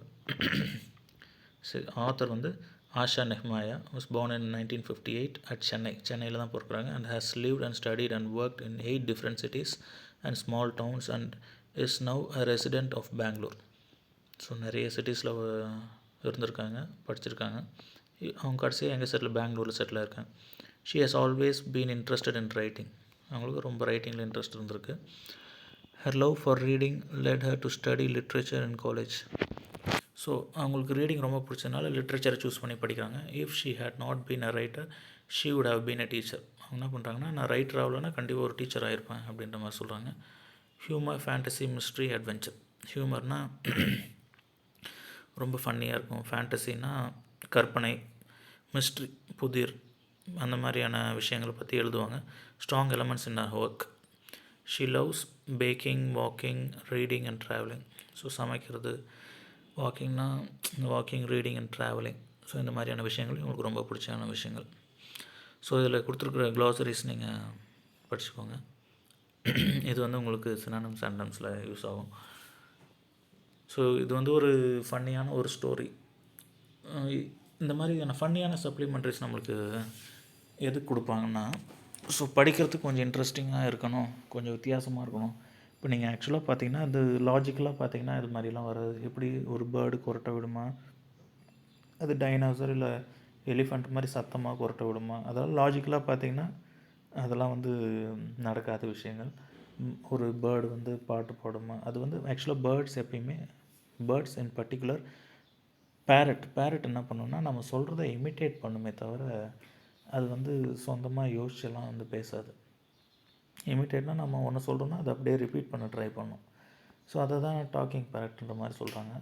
ஆத்தர் வந்து Asha Nehemiah. Was born in 1958 at சென்னையில் தான் பிறக்கிறாங்க. And has lived and studied and worked in 8 different cities and small towns and is now a resident of Bangalore. So நிறைய சிட்டிஸில் இருந்திருக்காங்க, படிச்சிருக்காங்க. அவங்க கடைசியாக எங்கே பெங்களூரில் செட்டில் ஆயிருக்காங்க. She has always been interested in writing. அவங்களுக்கு ரொம்ப ரைட்டிங்கில் இன்ட்ரெஸ்ட் இருந்திருக்கு. Her love for reading led her to study literature in college. So அவங்களுக்கு ரீடிங் ரொம்ப பிடிச்சதுனால லிட்ரேச்சரை சூஸ் பண்ணி படிக்கிறாங்க. If she had not been a writer she would have been a teacher. அவங்க என்ன பண்ணுறாங்கன்னா, நான் ரைட்டர் ஆகலைன்னா கண்டிப்பாக ஒரு டீச்சர் ஆகிருப்பேன் அப்படின்ற மாதிரி சொல்கிறாங்க. Humour, fantasy, mystery, adventure. ஹியூமர்னால் ரொம்ப ஃபன்னியாக இருக்கும். ஃபேண்டசினா கற்பனை, மிஸ்ட்ரி புதிர், அந்த மாதிரியான விஷயங்களை பற்றி எழுதுவாங்க. Strong elements in her work. She loves baking, walking, reading and travelling. So சமைக்கிறது, வாக்கிங்னா walking, reading and travelling. So இந்த மாதிரியான விஷயங்கள் உங்களுக்கு ரொம்ப பிடிச்சான விஷயங்கள். ஸோ இதில் கொடுத்துருக்குற க்ளாசரிஸ் நீங்கள் படிச்சுக்கோங்க. இது வந்து உங்களுக்கு சினானிம்ஸ் சென்டென்ஸில் யூஸ் ஆகும். ஸோ இது வந்து ஒரு ஃபன்னியான ஒரு ஸ்டோரி. இந்த மாதிரியான ஃபன்னியான சப்ளிமெண்ட்ரிஸ் நம்மளுக்கு எதுக்கு கொடுப்பாங்கன்னா, ஸோ படிக்கிறதுக்கு கொஞ்சம் இன்ட்ரெஸ்டிங்காக இருக்கணும், கொஞ்சம் வித்தியாசமாக இருக்கணும். இப்போ நீங்கள் ஆக்சுவலாக பார்த்தீங்கன்னா, அது லாஜிக்கலாக பார்த்தீங்கன்னா இது மாதிரிலாம் வராது. எப்படி ஒரு பேர்டு கொரட்டை விடுமா, அது டைனோசர் இல்லை எலிஃபண்ட் மாதிரி சத்தமாக கொரட்டை விடுமா, அதெல்லாம் லாஜிக்கலாக பார்த்தீங்கன்னா அதெல்லாம் வந்து நடக்காத விஷயங்கள். ஒரு பேர்டு வந்து பாட்டு பாடுமா, அது வந்து ஆக்சுவலாக பேர்ட்ஸ் எப்பயுமே, பேர்ட்ஸ் இன் பர்டிகுலர் பேரட் என்ன பண்ணுன்னா நம்ம சொல்கிறத இமிட்டேட் பண்ணுமே தவிர அது வந்து சொந்தமாக யோசிச்செல்லாம் வந்து பேசாது. இமிட்டேட்னால் நம்ம ஒன்று சொல்கிறோன்னா அதை அப்படியே ரிப்பீட் பண்ண ட்ரை பண்ணும். ஸோ அதை தான் டாக்கிங் பேரட்ன்ற மாதிரி சொல்கிறாங்க.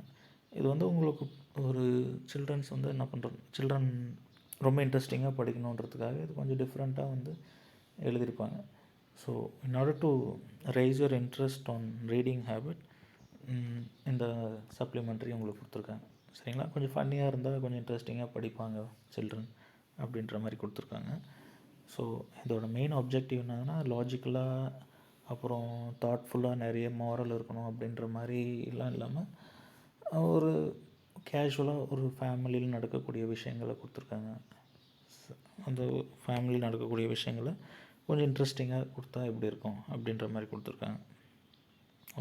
இது வந்து உங்களுக்கு ஒரு சில்ட்ரன்ஸ் வந்து என்ன பண்ணுறது, சில்ட்ரன் ரொம்ப இன்ட்ரெஸ்டிங்காக படிக்கணுன்றதுக்காக இது கொஞ்சம் டிஃப்ரெண்ட்டாக வந்து எழுதியிருப்பாங்க. So in order to raise your interest on reading habit, இந்த சப்ளிமெண்ட்ரி உங்களுக்கு கொடுத்துருக்காங்க. சரிங்களா? கொஞ்சம் ஃபன்னியாக இருந்தால் கொஞ்சம் இன்ட்ரெஸ்டிங்காக படிப்பாங்க சில்ட்ரன் அப்படின்ற மாதிரி கொடுத்துருக்காங்க. ஸோ இதோட மெயின் ஆப்ஜெக்டிவ் என்னதுன்னா, லாஜிக்கலாக அப்புறம் தாட்ஃபுல்லாக நிறைய மாரல் இருக்கணும் அப்படின்ற மாதிரிலாம் இல்லாமல் ஒரு கேஷுவலாக ஒரு ஃபேமிலியில் நடக்கக்கூடிய விஷயங்களை கொடுத்துருக்காங்க. அந்த ஃபேமிலியில் நடக்கக்கூடிய விஷயங்களை கொஞ்சம் இன்ட்ரெஸ்டிங்காக கொடுத்தா எப்படி இருக்கும் அப்படின்ற மாதிரி கொடுத்துருக்காங்க.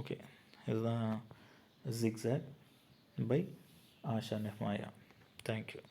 ஓகே, இதுதான் ஜிக்ஸாக் பை ஆஷா நெஹ்மாயா. தேங்க்யூ.